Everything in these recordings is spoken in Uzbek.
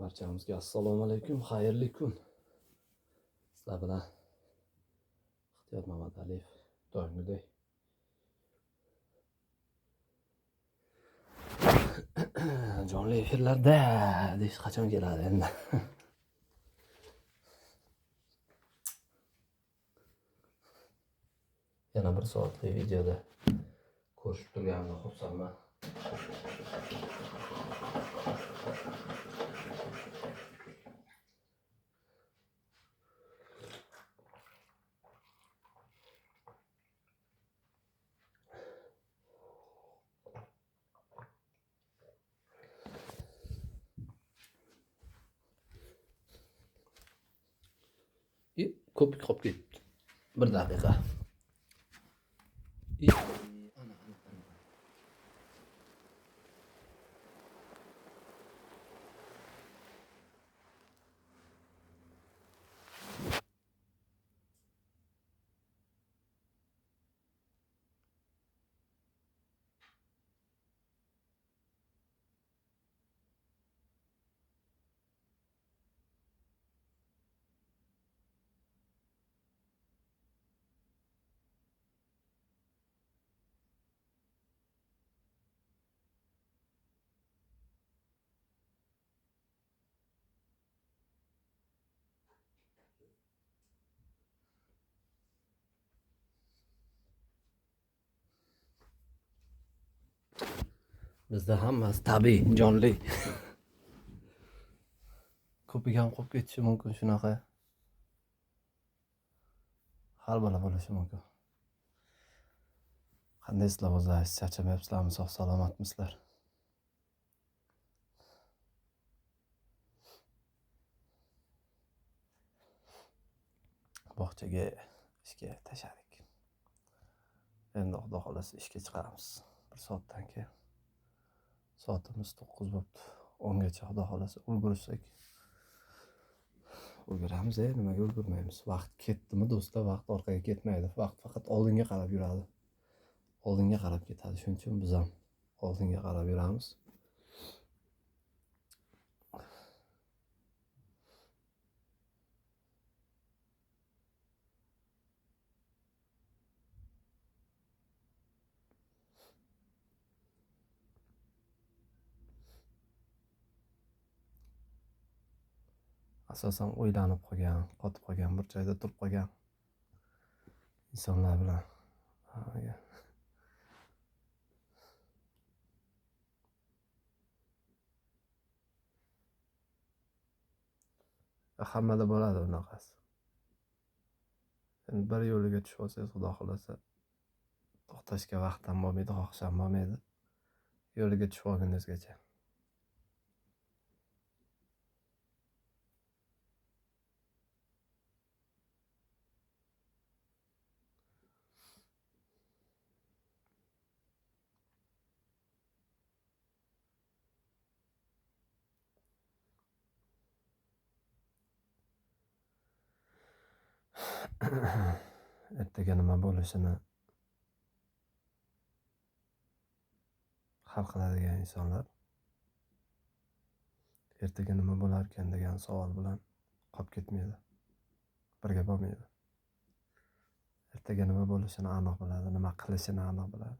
Barchamizga assalomu alaykum, xayrli kun. Sizlar bilan Ixtiyor Mamadaliyev doimgidek jonli efirlarda deyish qachon keladi endi? Yana bir soatli videoda ko'rishib turganimga xursandman. Ko'pik qolib ketdi. 1 daqiqa. Bizda hammasi tabiiy, jonli. Ko'pik ham qolib ketishi mumkin shunaqa. Har bala bo'lishi mumkin. Qandaysizlar o'zlaringiz? Charchamayapsizlarmi? Sog' salomatmisizlar? Bog'chaga ishga tashladik. Endi xudo xolasa ishga chiqamiz. 1 soatdan keyin. Soatimiz 9 bo'pti. 10 gacha xudo xolasa ulgursak ulguramiz, nimaga ulgurmaymiz? Vaqt ketdimi do'stlar? Vaqt orqaga ketmaydi. Vaqt faqat oldinga qarab yuradi. Oldinga qarab ketadi. Shuning uchun biz ham oldinga qarab yuramiz. Asosan o'ylanib qolgan, qotib qolgan, bir joyda turib qolgan insonlar bilan hammada bo'ladi bunaqasi. Endi bir yo'liga tushib olsangiz, xudo xolasa to'xtashga vaqt ham bo'lmaydi, xohish ham bo'lmaydi. Yo'liga tushib olguningizgacha. Ertaga nima bo'lishini hal qiladigan insonlar ertaga nima bo'larkan degan savol bilan qolib ketmaydi. Birga bo'lmaydi. Ertaga nima bo'lishini aniq biladi, nima qilishini aniq biladi.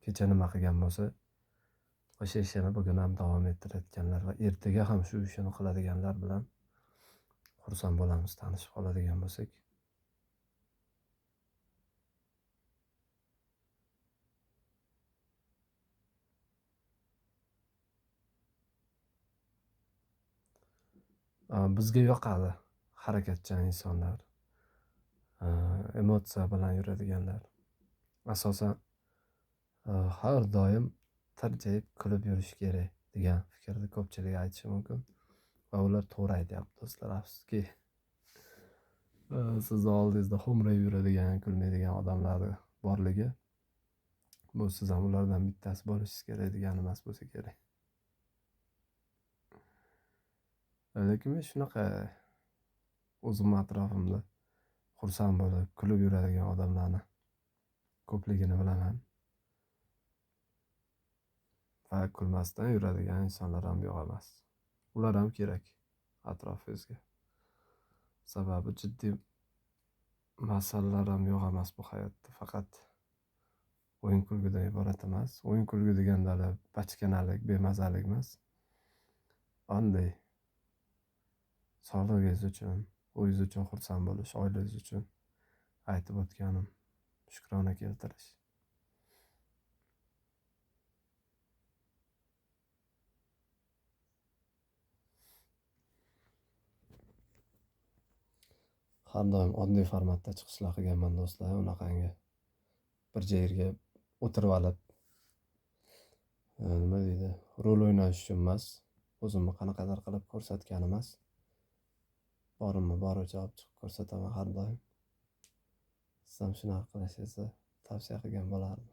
Kecha nima qilgan bo'lsa, o'sha ishini bugun ham davom ettirayotganlar va ertaga ham shu ishini qiladiganlar bilan xursand bo'lamiz, tanishib qoladigan bo'lsak. Bizga yoqadi harakatchan insonlar, emotsiya bilan yuradiganlar. Asosan har doim tirjayib kulib yurish kerak degan fikrni ko'pchilik aytishi mumkin va ular to'g'ri aytyapti do'stlar. Afsuski sizni oldingizda xo'mrayib yuradigan, kulmaydigan odamlar borligi, bu siz ham ulardan bittasi bo'lishingiz kerak degani emas bo'lsa kerak. Lekin men shunaqa o'zim atrofimda xursand bo'lib kulib yuradigan odamlarni ko'pligini bilaman. va kulmasdan yuradigan insonlar ham yo'q emas. Ular ham kerak atrofingizga. Sababi jiddiy masalalar ham yo'q emas bu hayotda. Faqat o'yin kulgudan iborat emas. O'yin kulgu degandalar bachkanalik, bemazalik emas. Qanday sog'lig'ingiz uchun, o'zingiz uchun xursand bo'lish, oilangiz uchun aytib o'tganim shukrona keltirish. Har doim oddiy formatda chiqishlar qilganman do'stlar, unaqangi bir yerga o'tirib olib nima deydi, rol o'ynash uchun emas, o'zimni qanaqadir qilib ko'rsatgan emas. Borimni boricha olib chiqib ko'rsataman har doim. Siz ham shunaqa qilishingizni tavsiya qilgan bo'lardim.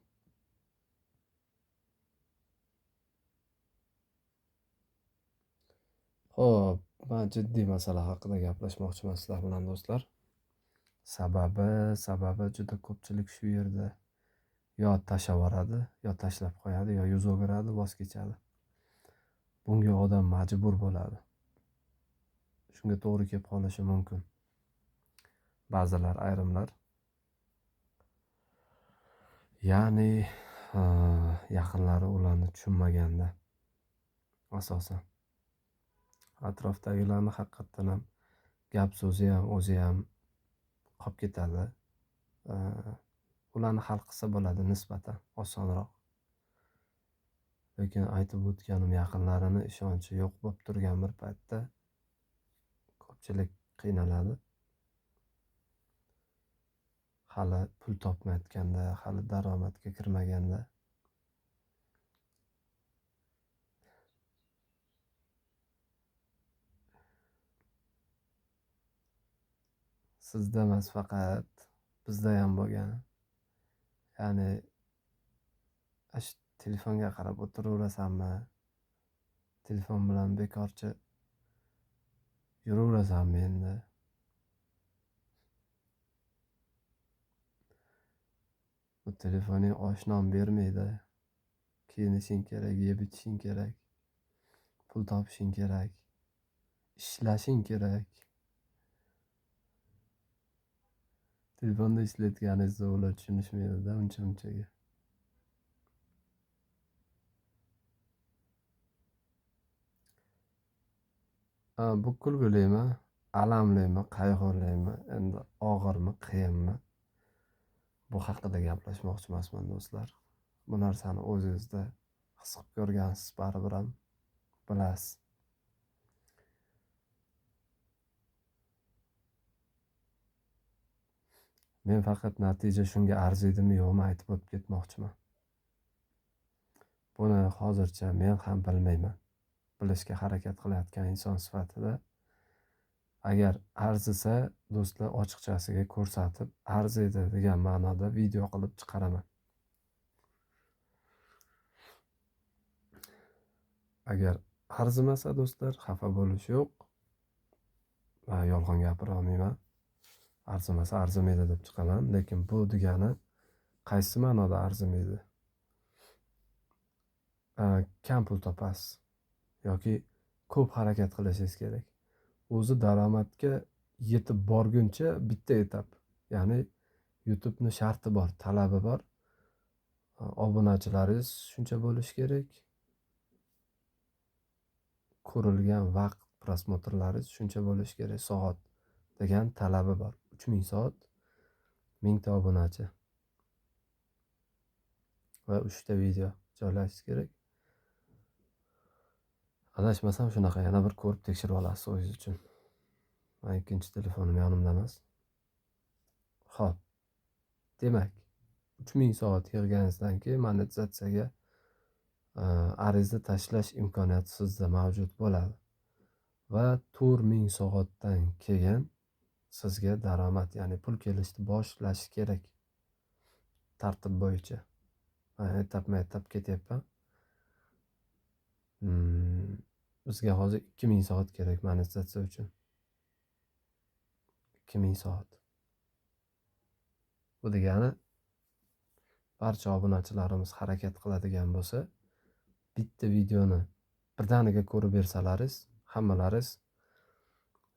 Xo'p, men jiddiy masala haqida gaplashmoqchiman sizlar bilan do'stlar. Sababi juda ko'pchilik shu yerda yo tashlab yuboradi, yo tashlab qo'yadi, yo yuz o'giradi, voz kechadi. Bunga odam majbur bo'ladi. Shunga to'g'ri kelib qolishi mumkin. Ba'zilar, ayrimlar. Ya'ni yaqinlari ularni tushunmaganda asosan atrofdagilarni haqiqatdan ham gap so'zi ham o'zi ham qolib ketadi. Ularni hal qilsa bo'ladi nisbatan osonroq. Lekin aytib o'tganim yaqinlarini ishonchi yo'q bo'lib turgan bir paytda ko'pchilik qiynaladi. Hali pul topmayotganda, hali daromadga kirmaganda. Sizda emas, faqat bizda ham bo'lgan. Ya'ni telefonga qarab o'tiraverasanmi? Telefon bilan bekorchi yuraverasanmi endi? Bu telefoning oshnom bermaydi. Kiyinishing kerak, yeb ichishing kerak. Pul topishing kerak. Ishlashing kerak. Telefonda ishlayotganingizda ular tushunishmaydi-da uncha-munchaga. Bu kulgulimi, alamlimi, qayg'ulimi, endi og'irmi, qiyinmi? Bu haqida gaplashmoqchi emasman do'stlar. Bu narsani o'zingizda his qilib ko'rgansiz, baribir ham bilasiz. Men faqat natija shunga arziydimi yo'qmi aytib o'tib ketmoqchiman. Buni hozircha men ham bilmayman. Bilishga harakat qilayotgan inson sifatida agar arzisa do'stlar ochiqchasiga ko'rsatib, arziydi degan ma'noda video qilib chiqaraman. Agar arzimasa do'stlar xafa bo'lish yo'q. Va yolg'on gapira olmayman. Arzimasa arzimaydi deb chiqaman, lekin bu degani qaysi ma'noda arzimaydi? Kam pul topasiz yoki ko'p harakat qilishingiz kerak. O'zi daromadga yetib borguncha bitta etap. Ya'ni YouTube'ning sharti bor, talabi bor. Obunachilaringiz shuncha bo'lishi kerak. Ko'rilgan vaqt, prosmotrlaringiz shuncha bo'lishi kerak, soat degan talabi bor. 3000 soat, 1000 ta obunachi va 3 ta video joylashingiz kerak. Adashmasam shunaqa, yana bir ko'rib tekshirib olasiz o'zingiz uchun. Men ikkinchi telefonim yonimda emas. Xo'p. Demak, 3000 soat yig'ganingizdan keyin monetizatsiyaga ariza tashlash imkoniyati sizda mavjud bo'ladi. Va 4000 soatdan keyin sizga daromad, ya'ni pul kelishni boshlashi kerak. Tartib bo'yicha. Men etap-etap ketyapman. Bizga hozir 2000 soat kerak monetizatsiya uchun. 2000 soat. Bu degani barcha obunachilarimiz harakat qiladigan bo'lsa, bitta videoni birdaniga ko'rib bersalaringiz, hammalaringiz,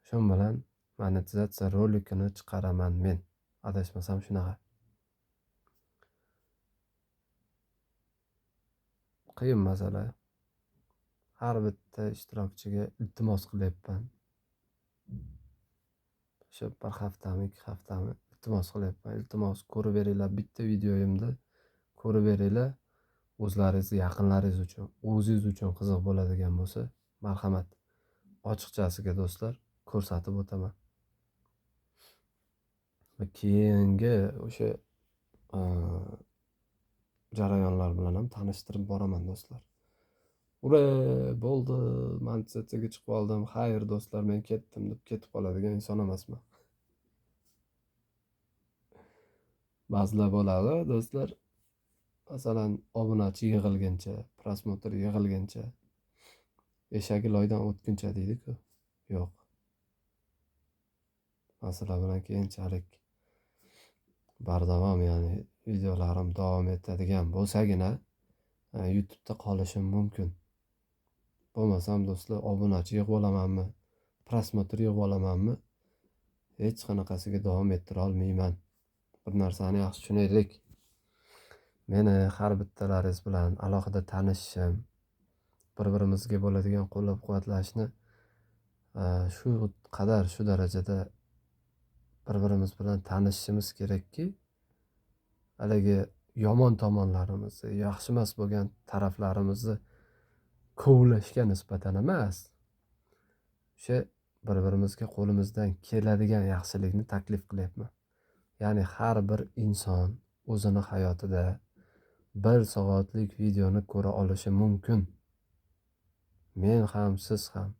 shu bilan monetizatsiya rolikini chiqaraman men. Adashmasam shunaqa. Qiyin masala. Har bitta ishtirokchiga iltimos qilyapman. Shu bir haftami, 2 haftami iltimos qilyapman. Iltimos ko'rib beringlar, bitta videoyimni ko'rib beringlar. O'zlaringiz, yaqinlaringiz uchun, o'zingiz uchun qiziq bo'ladigan bo'lsa, marhamat. Ochiqchasiga do'stlar, ko'rsatib o'taman. Va keyingi o'sha jarayonlar bilan ham tanishtirib boraman do'stlar. Ura, bo'ldi, monetizatsiyaga chiqib oldim. Xayr do'stlar, men ketdim deb ketib qoladigan inson emasman. Ba'zilar bo'ladi do'stlar. Masalan, obunachi yig'ilguncha, prosmotr yig'ilguncha, eshagi loydan o'tguncha deydi-ku. Yo'q. Masala bilan keyinchalik bardavom, ya'ni videolarim davom etadigan bo'lsagina YouTube'da qolishim mumkin. Bo'lmasam do'stlar, obunachi yig'ib olamanmi, prosmotr yig'ib olamanmi? Hech qanaqasiga davom ettira olmayman. Bir narsani yaxshi tushunaylik. Meni har bittalaringiz bilan alohida tanishishim, bir-birimizga bo'ladigan qo'llab-quvvatlashni shu qadar, shu darajada bir-birimiz bilan tanishishimiz kerakki, haligi yomon tomonlarimizni, yaxshi emas bo'lgan taraflarimizni kovlashga nisbatan emas, o'sha bir-birimizga qo'limizdan keladigan yaxshilikni taklif qilyapman. Ya'ni har bir inson o'zini hayotida 1 soatlik videoni ko'ra olishi mumkin. Men ham, siz ham.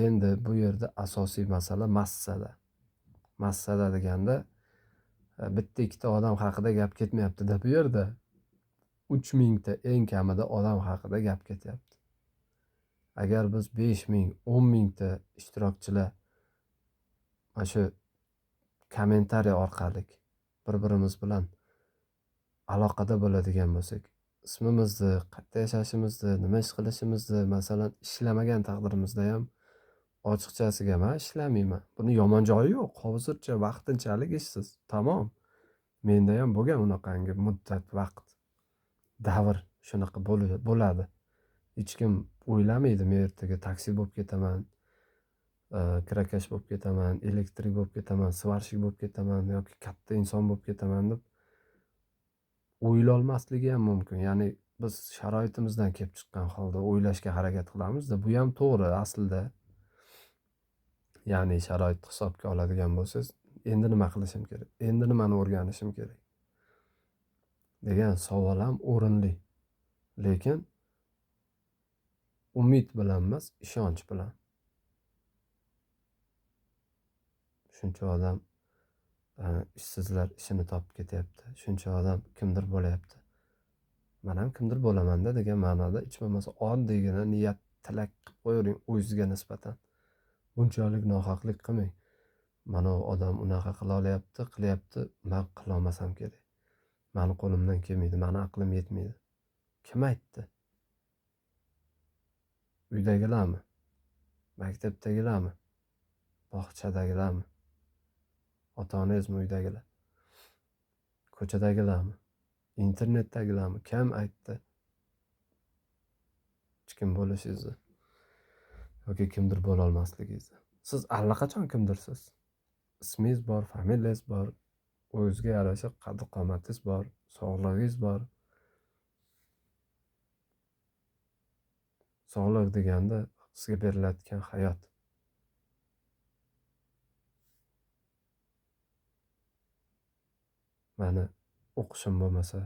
Endi bu yerda asosiy masala massada. Massada deganda bitta ikkita odam haqida gap ketmayapti-da bu yerda. 3000 ta eng kamida odam haqida gap ketyapti. Agar biz 5000, 10000 ta ishtirokchilar mana shu kommentariy orqali bir-birimiz bilan aloqada bo'ladigan bo'lsak, ismimizni, qayerda yashashimizni, nima ish qilishimizni, masalan, ishlamagan taqdirimizda ham ochiqchasiga men ishlamayman. Buni yomon joyi yo'q. Hozircha vaqtinchalik ishsiz. Tamom. Menda ham bo'lgan unaqangi muddat, vaqt, davr shunaqa bo'ladi. Hech kim o'ylamaydi men ertaga taksi bo'lib ketaman, kirakash bo'lib ketaman, elektrik bo'lib ketaman, svarshik bo'lib ketaman yoki katta inson bo'lib ketaman deb o'ylolmasligi ham mumkin. Ya'ni biz sharoitimizdan kelib chiqqan holda o'ylashga harakat qilamiz-da, bu ham to'g'ri aslida. Ya'ni sharoitni hisobga oladigan bo'lsangiz, endi nima qilishim kerak? Endi nimani o'rganishim kerak? degan savol ham o'rinli. Lekin umid bilan emas, ishonch bilan. Shuncha odam ishsizlar ishini topib ketyapti. Shuncha odam kimdir bo'layapti. Men ham kimdir bo'laman-da degan ma'noda hech bo'lmasa oddiygina niyat, tilak qilib qo'ying o'zingizga nisbatan. Bunchalik nohaqlik qilmang. Mana odam unaqa qila olyapti, qilyapti, men qila olmasam kerak. Meni qo'limdan kelmaydi, meni aqlim yetmaydi. Kim aytdi? Uydagilarmi? Maktabdagilarmi? Bog'chadagilarmi? Ota-onangizmi uydagilar? Ko'chadagilarmi? Internetdagilarmi? Kim aytdi? Hech kim bo'lishingizni yoki kimdir bo'la olmasligingizni. Siz allaqachon kimdirsiz. Ismingiz bor, familiyangiz bor, o'zingizga yarasha qadr-qomatingiz bor, sog'lig'ingiz bor. Sog'liq deganda sizga beriladigan hayot. Meni o'qishim bo'lmasa,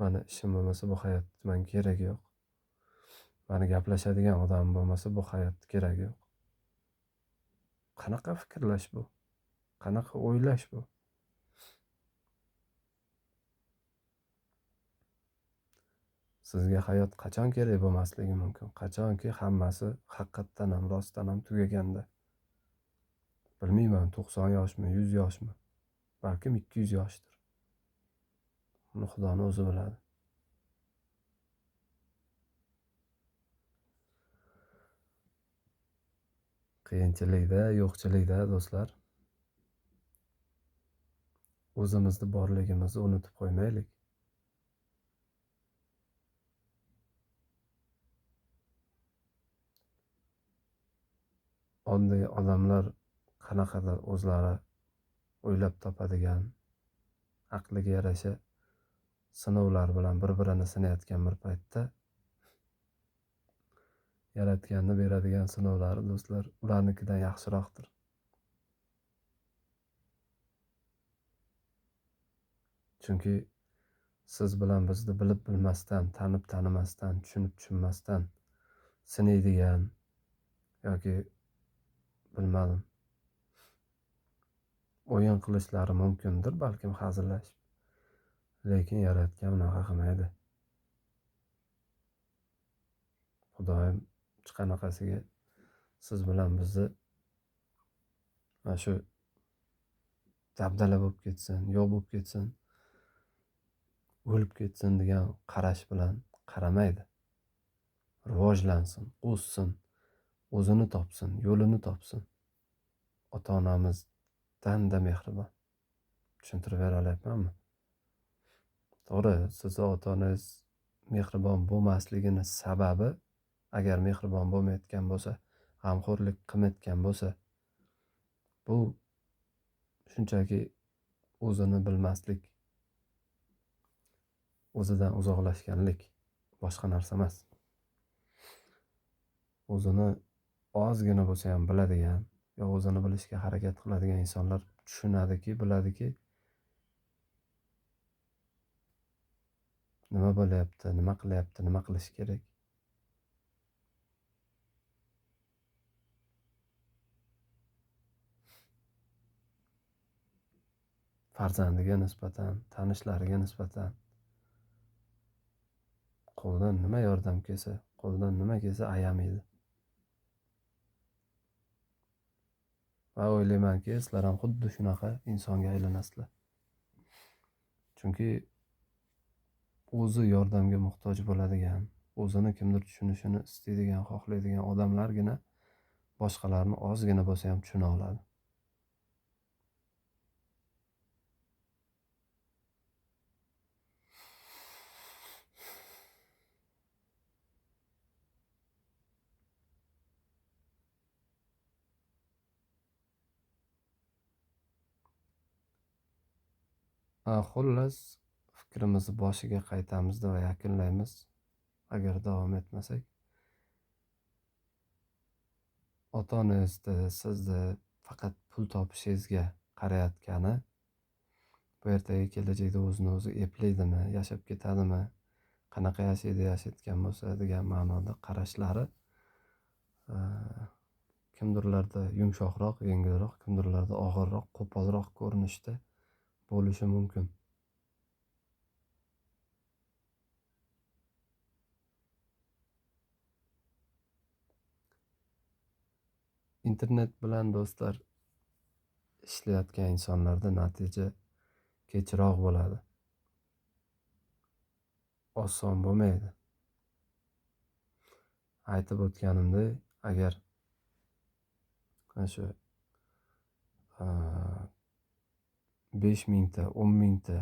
meni ishim bo'lmasa bu hayot menga keragi yo'q. Meni gaplashadigan odam bo'lmasa bu hayot keragi yo'q. Qanaqa fikrlash bu? Qanaqa o'ylash bu? Sizga hayot qachon kerak bo'lmasligi mumkin? Qachonki hammasi haqiqatdan ham, rostdan ham tugaganda. Bilmayman, 90 yoshmi, 100 yoshmi? Balkim 200 yoshdir. Uni Xudoning o'zi biladi. Qiyinchilikda, yo'qchilikda do'stlar, o'zimizni borligimizni unutib qo'ymaylik. Oddiy odamlar qanaqadir o'zlari o'ylab topadigan, aqliga yarasha sinovlar bilan bir-birini sinayotgan bir paytda Yaratganni beradigan sinovlari do'stlar ularnikidan yaxshiroqdir. Chunki siz bilan bizni bilib bilmasdan, tanib tanimasdan, tushunib tushunmasdan sinaydigan yoki bilmadim o'yin qilishlari mumkindir, balkim hazillashib. Lekin Yaratgan unaqa qilmaydi. Xudoyim chiqanaqasiga siz bilan bizni mana shu dabdala bo'lib ketsin, yo'q bo'lib ketsin, o'lib ketsin degan qarash bilan qaramaydi. Rivojlansin, o'ssin, o'zini topsin, yo'lini topsin. Ota-onamizdan-da mehribon. Tushuntirib bera olyapmanmi? To'g'ri, sizni ota-onangiz mehribon bo'lmasligini sababi, agar mehribon bo'lmayotgan bo'lsa, g'amxo'rlik qilmayotgan bo'lsa, bu shunchaki o'zini bilmaslik, o'zidan uzoqlashganlik, boshqa narsa emas. O'zini ozgina bo'lsa ham biladigan, yo o'zini bilishga harakat qiladigan insonlar tushunadiki, biladiki, nima bo'layapti, nima qilyapti, nima qilish kerak. Farzandiga nisbatan, tanishlariga nisbatan qo'lidan nima yordam kelsa, qo'lidan nima kelsa ayamaydi. Va o'ylaymanki, sizlar ham xuddi shunaqa insonga aylanasizlar. Chunki o'zi yordamga muhtoj bo'ladigan, o'zini kimdir tushunishini istaydigan, xohlaydigan odamlargina boshqalarni ozgina bo'lsa ham tushuna oladi. Xullas, fikrimizni boshiga qaytamizda va yakunlaymiz. Agar davom etmasak, ota-onangizni sizni faqat pul topishingizga qarayotgani, bu ertaga kelajakda o'zini o'zi eplaydimi, yashab ketadimi, qanaqa yashaydi, yashayotgan bo'lsa degan ma'noda qarashlari kimdirlarda yumshoqroq, yengilroq, kimdirlarda og'irroq, qo'polroq ko'rinishda bo'lishi mumkin. Internet bilan do'stlar ishlayotgan insonlarda natija kechroq bo'ladi. Oson bo'lmaydi. Aytib o'tganimdek, agar shu 5 mingta, 10 mingta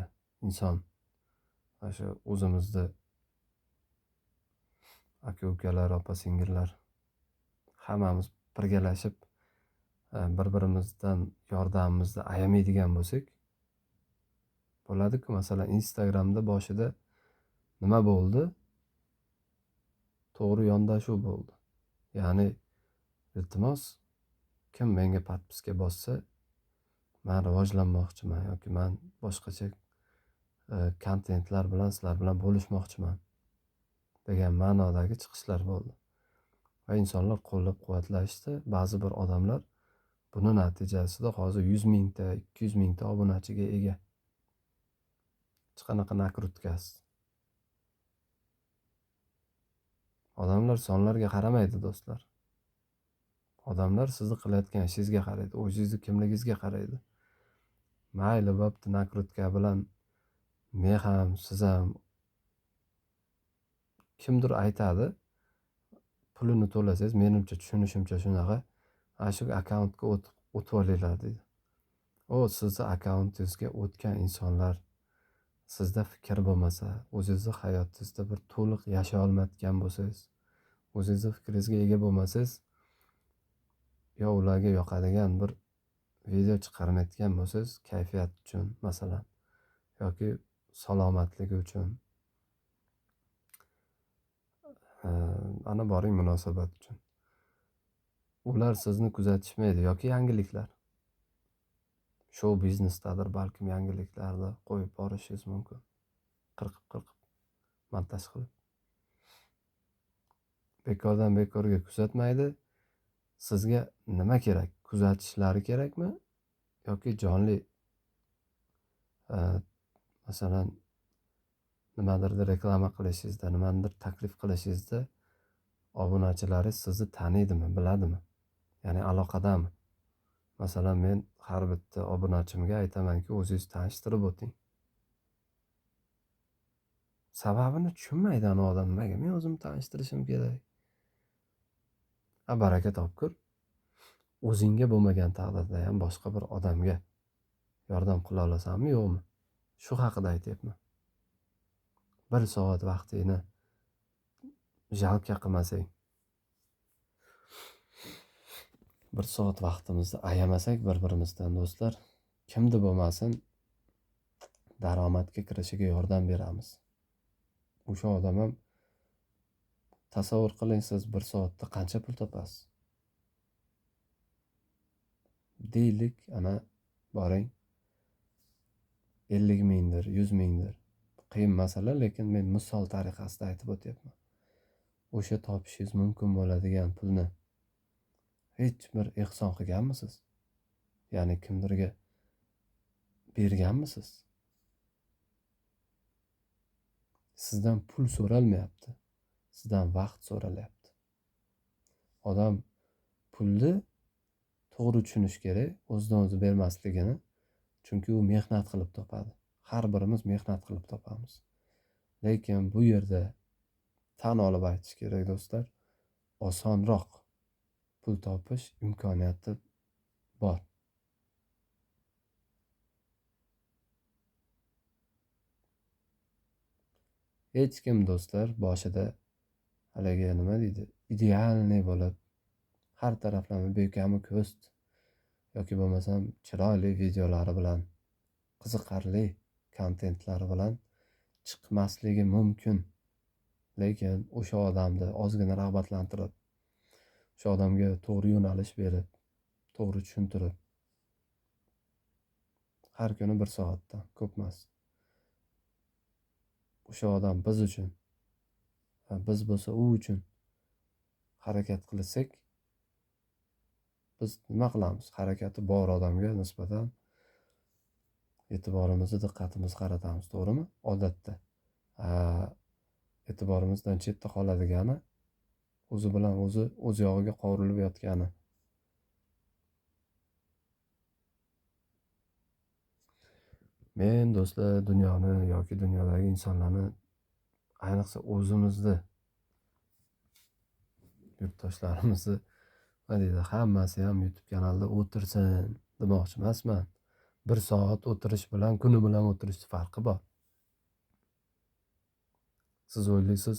inson shu o'zimizni aka-ukalar, opa-singillar hammamiz birgalashib bir-birimizdan yordamimizni ayamaydigan bo'lsak, bo'ladi-ku. Masalan, Instagramda boshida nima bo'ldi? To'g'ri yondashuv bo'ldi. Ya'ni iltimos, kim menga podpiska bossa, men rivojlanmoqchiman yoki men boshqacha kontentlar bilan sizlar bilan bo'lishmoqchiman degan ma'nodagi chiqishlar bo'ldi. Va insonlar qo'llab-quvvatlashdi. Ba'zi bir odamlar buni natijasida hozir 100 mingta, 200 mingta obunachiga ega. Hech qanaqa nakrutkasiz. Odamlar sonlarga qaramaydi, do'stlar. Odamlar sizni qilayotgan ishingizga qaraydi, o'zingizni kimligingizga qaraydi. Mayli, bo'pti, nakrutka bilan men ham, siz ham, kimdir aytadi, pulini to'lasangiz, menimcha tushunishimcha shunaqa, shu akkauntga o'tib olinglar deydi. Sizni akkauntingizga o'tgan insonlar sizda fikr bo'lmasa, o'zingizni hayotingizda bir to'liq yashay olmayotgan bo'lsangiz, o'zingizni fikringizga ega bo'lmasangiz, yo ularga yoqadigan bir video chiqarmayotgan bo'lsangiz, kayfiyat uchun masalan, yoki salomatligi uchun, ana boring munosabat uchun, ular sizni kuzatishmaydi. Yoki yangiliklar, shou biznesdadir, balkim yangiliklarni qo'yib borishingiz mumkin, qirqib montaj qilib. Bekordan bekorga kuzatmaydi. Sizga nima kerak? Kuzatishlari kerakmi? Yoki jonli masalan nimadirni reklama qilishingizda, nimanidir taklif qilishingizda obunachilaringiz sizni taniydimi, biladimi? Ya'ni aloqadami? Masalan, men har bitta obunachimga aytamanki, o'zingiz tanishtirib o'ting. Sababini tushunmaydi ana odam. Nimaga men o'zim tanishtirishim kerak? Baraka topkur. O'zingga bo'lmagan taqdirda ham boshqa bir odamga yordam qila olasanmi, yo'qmi? Shu haqida aytyapman. 1 soat vaqtingni jalka qilmasang, 1 soat vaqtimizni ayamasak bir-birimizdan do'stlar, kimni bo'lmasin daromadga kirishiga yordam beramiz. O'sha odam ham tasavvur qiling, siz 1 soatda qancha pul topasiz? Deylik, ana boring 50 mingdir, 100 mingdir. Qiyin masala, lekin men misol tariqasida aytib o'tyapman. O'sha topishingiz mumkin bo'ladigan pulni hech bir ehson qilganmisiz? Ya'ni kimdirga berganmisiz? Sizdan pul so'ralmayapti. Sizdan vaqt so'ralyapti. Odam pulni to'g'ri tushunish kerak, o'zidan o'zi bermasligini. Chunki u mehnat qilib topadi. Har birimiz mehnat qilib topamiz. Lekin bu yerda tan olib aytish kerak do'stlar, osonroq pul topish imkoniyati bor. Hech kim do'stlar boshida haligi nima deydi, idealniy bo'lib, har taraflama bekamu ko'st yoki bo'lmasam chiroyli videolari bilan, qiziqarli kontentlari bilan chiqmasligi mumkin. Lekin o'sha odamni ozgina rag'batlantirib, o'sha odamga to'g'ri yo'nalish berib, to'g'ri tushuntirib, har kuni 1 soatdan ko'p emas. O'sha odam biz uchun, biz bo'lsa u uchun harakat qilsak, biz nima qilamiz? Harakati bor odamga nisbatan e'tiborimizni, diqqatimizni qaratamiz, to'g'rimi? Odatda e'tiborimizdan chetda qoladigani, o'zi bilan o'zi o'z yog'iga qovurilib yotgani. Men do'stlar dunyoni yoki dunyodagi insonlarni, ayniqsa o'zimizni yurtdoshlarimizni nima deydi, hammasi ham YouTube kanalida o'tirsin demoqchi emasman. 1 soat o'tirish bilan kuni bilan o'tirishning farqi bor. Siz o'ylaysiz,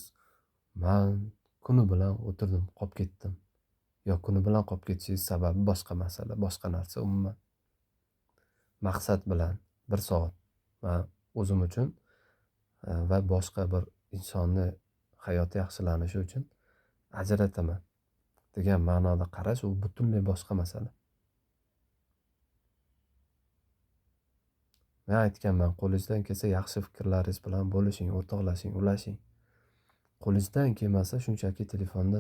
men kuni bilan o'tirdim, qolib ketdim. Yo, kuni bilan qolib ketishingiz sababi boshqa masala, boshqa narsa umuman. Maqsad bilan 1 soat men o'zim uchun va boshqa bir insonni hayoti yaxshilanishi uchun ajrataman degan ma'noda qarash, u butunlay boshqa masala. Men aytganman, qo'lingizdan kelsa yaxshi fikrlaringiz bilan bo'lishing, o'rtoqlashing, ulashing. Qo'lingizdan kelmasa shunchaki telefonda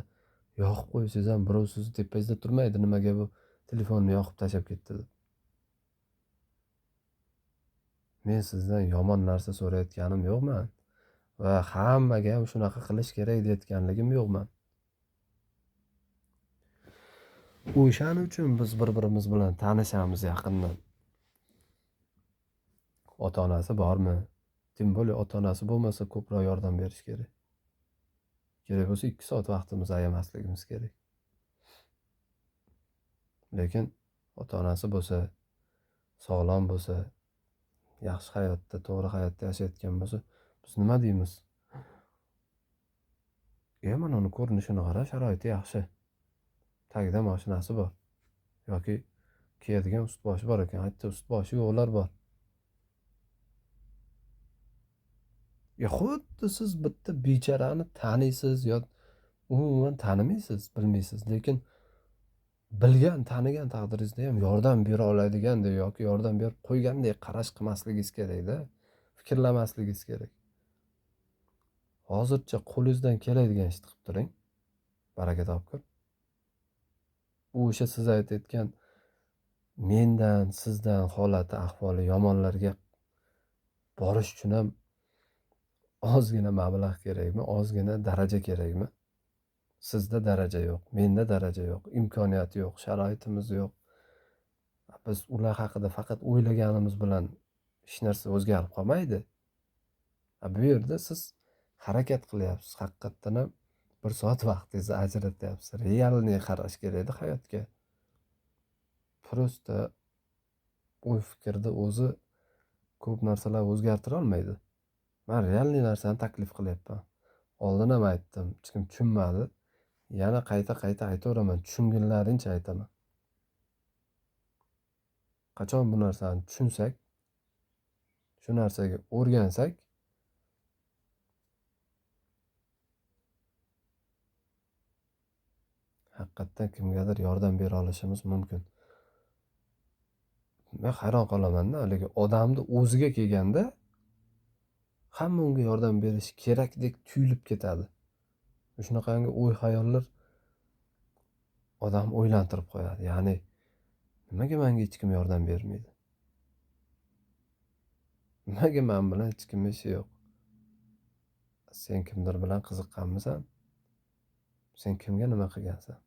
yoqib qo'ysangiz ham birov sizni tepangizda turmaydi, nimaga bu telefonni yoqib tashlab ketdi deb. Men sizdan yomon narsa so'rayotganim yo'qman va hammaga ham shunaqa qilish kerak deyotganligim yo'qman. O'shaning uchun biz bir-birimiz bilan tanishamiz yaqindan. Ota-onasi bormi? Tim bo'lsa ota-onasi bo'lmasa ko'proq yordam berish kerak. Kerak bo'lsa 2 soat vaqtimizni ayamasligimiz kerak. Lekin ota-onasi bo'lsa, sog'lom bo'lsa, yaxshi hayotda, to'g'ri hayotda yashayotgan bo'lsa, biz nima deymiz? Mana uni ko'rinishini qara, sharoiti yaxshi. Tagida mashinasi bor. Yoki kiyadigan ust-boshi bor ekan. Aytdi, ust-boshi yo'qlar bor. Xuddi siz bitta bechorani taniysiz yo umuman tanimaysiz, bilmaysiz, lekin bilgan, tanigan taqdiringizda ham yordam bera oladigandek yoki yordam berib qo'ygandek qarash qilmasligingiz kerakda, fikrlamasligingiz kerak. Hozircha qo'lingizdan keladigan ishni qilib turing. Baraka topkur. U o'sha siz aytayotgan mendan, sizdan holati, ahvoli yomonlarga borish uchun ham ozgina mablag' kerakmi? Ozgina daraja kerakmi? Sizda daraja yo'q, menda daraja yo'q, imkoniyat yo'q, sharoitimiz yo'q. Biz ular haqida faqat o'ylaganimiz bilan hech narsa o'zgarib qolmaydi. Bu yerda siz harakat qilyapsiz, haqiqatdan ham bir soat vaqtingizni ajratyapsiz. Realniy qarash kerakda hayotga. Prosta o'y fikrni o'zi ko'p narsalar o'zgartira olmaydi. Men realniy narsani taklif qilyapman. Oldin ham aytdim, hech kim tushunmadi. Yana qayta aytaveraman, tushunganlaringcha aytaman. Qachon bu narsani tushunsak, shu narsaga o'rgansak, haqiqatdan kimgadir yordam bera olishimiz mumkin. Men hayron qolamanda, haligi odamni o'ziga kelganda hamma unga yordam berish kerakdek tuyulib ketadi. Shunaqangi o'y-xayollar odam o'ylantirib qo'yadi. Ya'ni nimaga menga hech kim yordam bermaydi? Nimaga men bilan hech kimning ishi yo'q? Sen kimdir bilan qiziqqanmisan? Sen kimga nima qilgansan?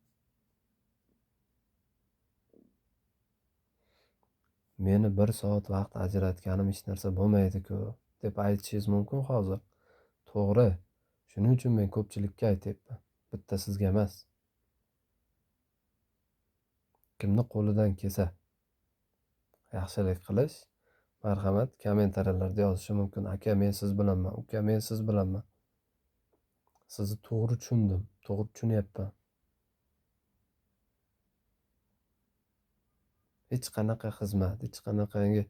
Meni bir soat vaqt ajratganim hech narsa bo'lmaydi-ku deb aytishingiz mumkin hozir. To'g'ri. Shuning uchun men ko'pchilikka aytyapman. Bitta sizga emas. Kimni qo'lidan kelsa yaxshilik qilish, marhamat, kommentariyalarda yozishi mumkin. Aka, men siz bilanman. Uka, men siz bilanman. Sizni to'g'ri tushundim, to'g'ri tushunyapman. Hech qanaqa xizmat, hech qanaqangi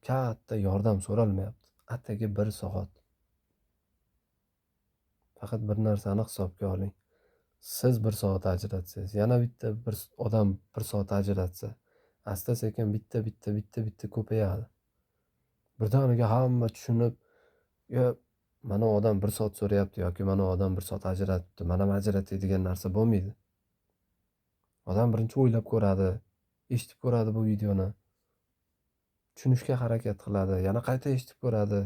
katta yordam so'ralmayapti. Atigi bir soat. Faqat bir narsani hisobga oling. Siz bir soat ajratsangiz, yana bitta bir odam bir soat ajratsa, asta sekin bitta ko'payadi. Birdaniga hamma tushunib, mana odam bir soat so'rayapti yoki mana odam bir soat ajratibdi, mana ajratadigan narsa bo'lmaydi. Odam birinchi o'ylab ko'radi, eshitib ko'radi bu videoni. Tushunishga harakat qiladi, yana qayta eshitib ko'radi.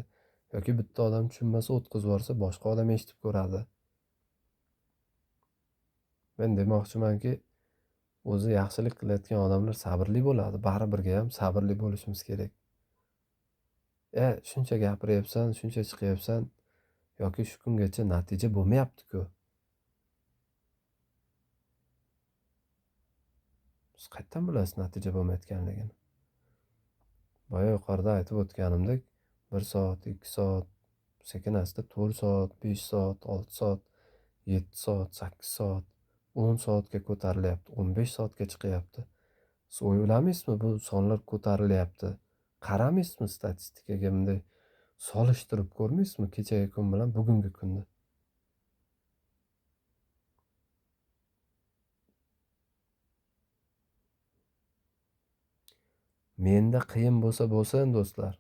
Yoki bitta odam tushunmasa o'tkazib yuborsa, boshqa odam eshitib ko'radi. Men demoqchimanki, o'zi yaxshilik qilayotgan odamlar sabrli bo'ladi. Baribirga ham sabrli bo'lishimiz kerak. Shuncha gapiryapsan, shuncha chiqyapsan, yoki shu kungacha natija bo'lmayapti-ku. Siz qayerdan bilasiz natija bo'lmayotganligini? Boya yuqorida aytib o'tganimdek, 1 soat, 2 soat, sekin asta 4 soat, 5 soat, 6 soat, 7 soat, 8 soat, 10 soatga ko'tarilyapti, 15 soatga chiqyapti. Siz o'ylamaysizmi bu sonlar ko'tarilyapti? Qaramaysizmi statistikaga, bunday solishtirib ko'rmaysizmi kechagi kun bilan bugungi kunni? Menda qiyin bo'lsa bo'lsin do'stlar.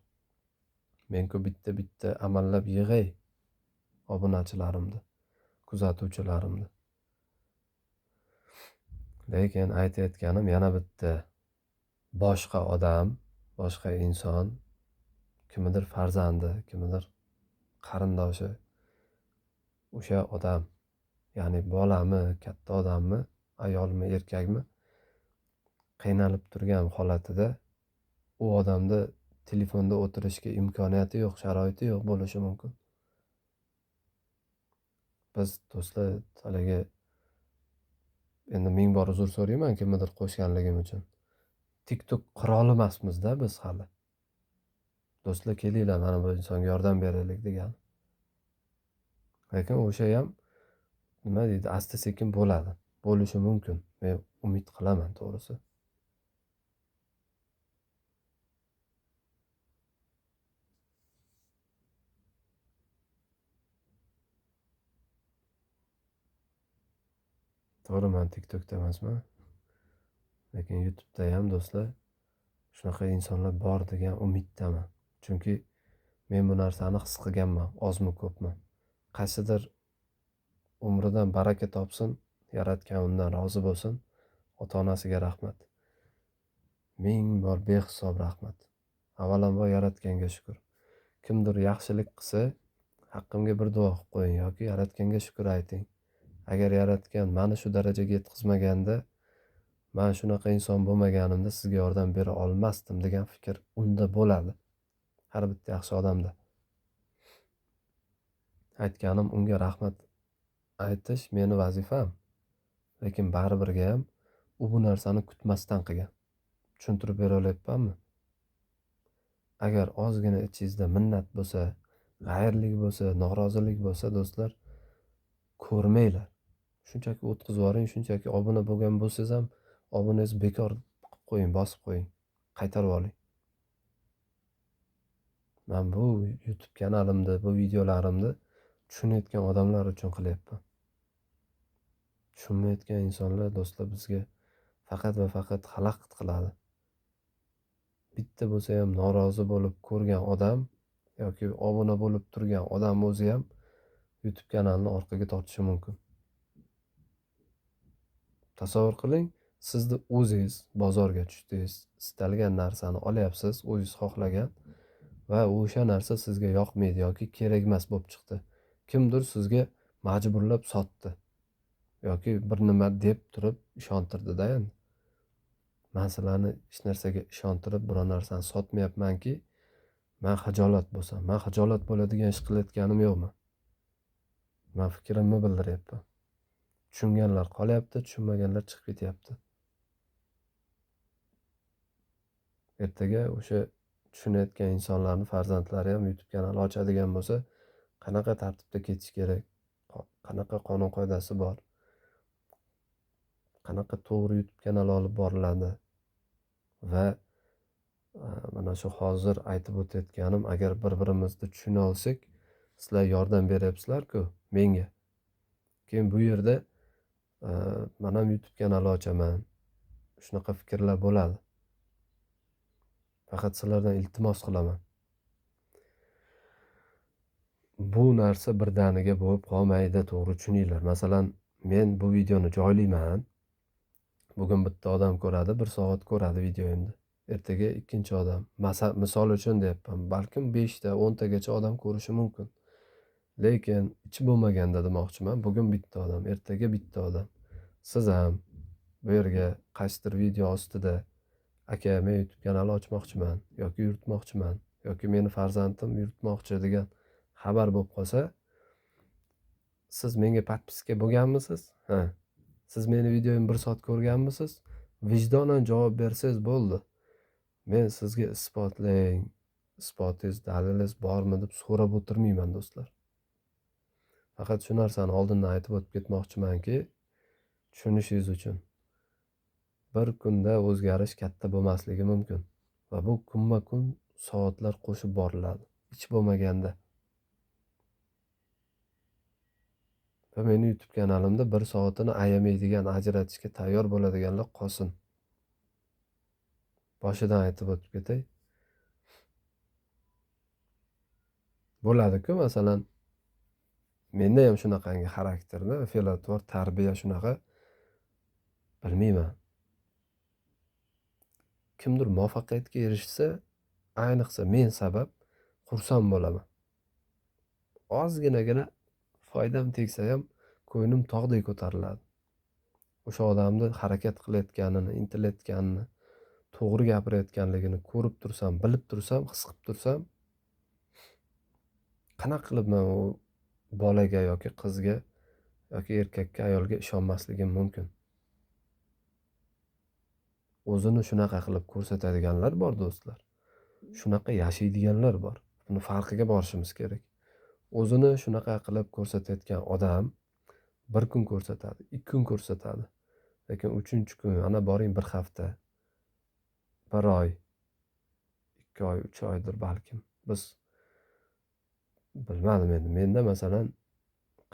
Men-ku bitta amallab yig'ay obunachilarimni, kuzatuvchilarimni. Lekin aytayotganim yana bitta. Boshqa odam, boshqa inson, kimnidir farzandi, kimnidir qarindoshi, o'sha odam, ya'ni bolami, katta odammi, ayolmi, erkakmi, qiynalib turgan holatida u odamda telefonda o'tirishga imkoniyati yo'q, sharoiti yo'q bo'lishi mumkin. Biz do'stlar, haligi endi 1000 bor uzr so'rayman kimnidir qo'shganligim uchun. TikTok qiroli emasmiz-da biz hali. Do'stlar, kelinglar mana bu insonga yordam beraylik degan. Lekin o'sha ham nima deydi, asta sekin bo'ladi. Bo'lishi mumkin. Men umid qilaman to'g'risi. To'g'ri, men TikTokda emasman. Lekin YouTube'da ham do'stlar shunaqa insonlar bor degan umiddaman. Chunki men bu narsani his qilganman, ozmi ko'pmi. Qaysidir umridan baraka topsin, yaratgan undan rozi bo'lsin. Ota-onasiga rahmat. Ming bor behisob rahmat. Avvalambor yaratganga shukr. Kimdir yaxshilik qilsa, haqqimga bir duo qilib qo'ying yoki yaratganga shukr ayting. Agar yaratgan meni shu darajaga yetkazmaganda, men shunaqa inson bo'lmaganimda sizga yordam bera olmasdim degan fikr unda bo'ladi. Har bitta yaxshi odamda. Aytganim, unga rahmat aytish meni vazifam. Lekin baribirga ham u bu narsani kutmasdan qilgan. Tushuntirib bera olyapmanmi? Agar ozgina ichingizda minnat bo'lsa, g'ayrlik bo'lsa, norozilik bo'lsa, do'stlar, ko'rmanglar. Shunchaki o'tkazib yuboring, shunchaki obuna bo'lgan bo'lsangiz ham obunangizni bekor qilib qo'ying, bosib qo'ying, qaytarib oling. Men bu YouTube kanalimda, bu videolarimni tushunayotgan odamlar uchun qilyapman. Tushunmayotgan insonlar, do'stlar, bizga faqat va faqat xalaqit qiladi. Bitta bo'lsa ham norozi bo'lib ko'rgan odam yoki obuna bo'lib turgan odam o'zi ham YouTube kanalini orqaga tortishi mumkin. Tasavvur qiling, sizni o'zingiz bozorga tushdingiz, istalgan narsani olyapsiz, o'zingiz xohlagan va o'sha narsa sizga yoqmaydi yoki kerak emas bo'lib chiqdi. Kimdir sizga majburlab sotdi yoki bir nima deb turib ishontirdi-da endi. Men sizlarni hech narsaga ishontirib biror narsani sotmayapmanki, men xijolat bo'lsam, men xijolat bo'ladigan ish qilayotganim yo'qmi? Men fikrimni bildiryapman. Tushunganlar qolyapti, tushunmaganlar chiqib ketyapti. Ertaga o'sha tushunayotgan insonlarning farzandlari ham YouTube kanali ochadigan bo'lsa, qanaqa tartibda ketish kerak, qanaqa qonun qoidasi bor, qanaqa to'g'ri YouTube kanali olib boriladi va mana shu hozir aytib o'tayotganim, agar bir-birimizni tushuna olsak, sizlar yordam beryapsizlar-ku menga. Keyin bu yerda men ham YouTube kanali ochaman. Shunaqa fikrlar bo'ladi. Faqat sizlardan iltimos qilaman. Bu narsa birdaniga bo'lib qolmaydi, to'g'ri tushuninglar. Masalan, men bu videoni joylayman. Bugun bitta odam ko'radi, 1 soat ko'radi videomni. Ertaga ikkinchi odam. Misol uchun deyapman, balkim 5 ta, 10 tagacha odam ko'rishi mumkin. Lekin ichi bo'lmaganda demoqchiman, bugun bitta odam, ertaga bitta odam. Siz ham bu yerga qaysidir video ostida aka, men YouTube kanali ochmoqchiman yoki yuritmoqchiman yoki meni farzandim yuritmoqchi degan xabar bo'lib qolsa, siz menga podpiska bo'lganmisiz? Ha. Siz meni videomni 1 soat ko'rganmisiz? Vijdonan javob bersangiz bo'ldi. Men sizga isbotlang, isbotingiz, dalilingiz bormi deb so'rab o'tirmayman, do'stlar. Faqat shu narsani oldindan aytib o'tib ketmoqchimanki, tushunishingiz uchun. Bir kunda o'zgarish katta bo'lmasligi mumkin va bu kunma-kun soatlar qo'shib boriladi. Hech bo'lmaganda. Va meni YouTube kanalimda 1 soatini ayamaydigan, ajratishga tayyor bo'ladiganlar qolsin. Boshidan aytib o'tib ketay. Bo'ladi-ku, masalan, menda ham shunaqangi xarakterda, fe'l-atvor, tarbiya shunaqa. Bilmayman. Kimdir muvaffaqiyatga erishsa, ayniqsa men sabab xursand bo'laman. Ozginagina foydam tegsa ham ko'nglim tog'dek ko'tariladi. O'sha odamni harakat qilayotganini, intilayotganini, to'g'ri gapirayotganligini ko'rib tursam, bilib tursam, his qilib tursam, qanaqa qilib men u bolaga yoki qizga yoki erkakka, ayolga ishonmasligim mumkin? o'zini shunaqa qilib ko'rsatadiganlar bor do'stlar. Shunaqa yashaydiganlar bor. Buni farqiga borishimiz kerak. O'zini shunaqa qilib ko'rsatayotgan odam bir kun ko'rsatadi, 2 kun ko'rsatadi. Lekin 3-kun, ana boring bir hafta, bir oy, 2 oy, 3 oydir balkim. Biz bilmadim endi. Menda masalan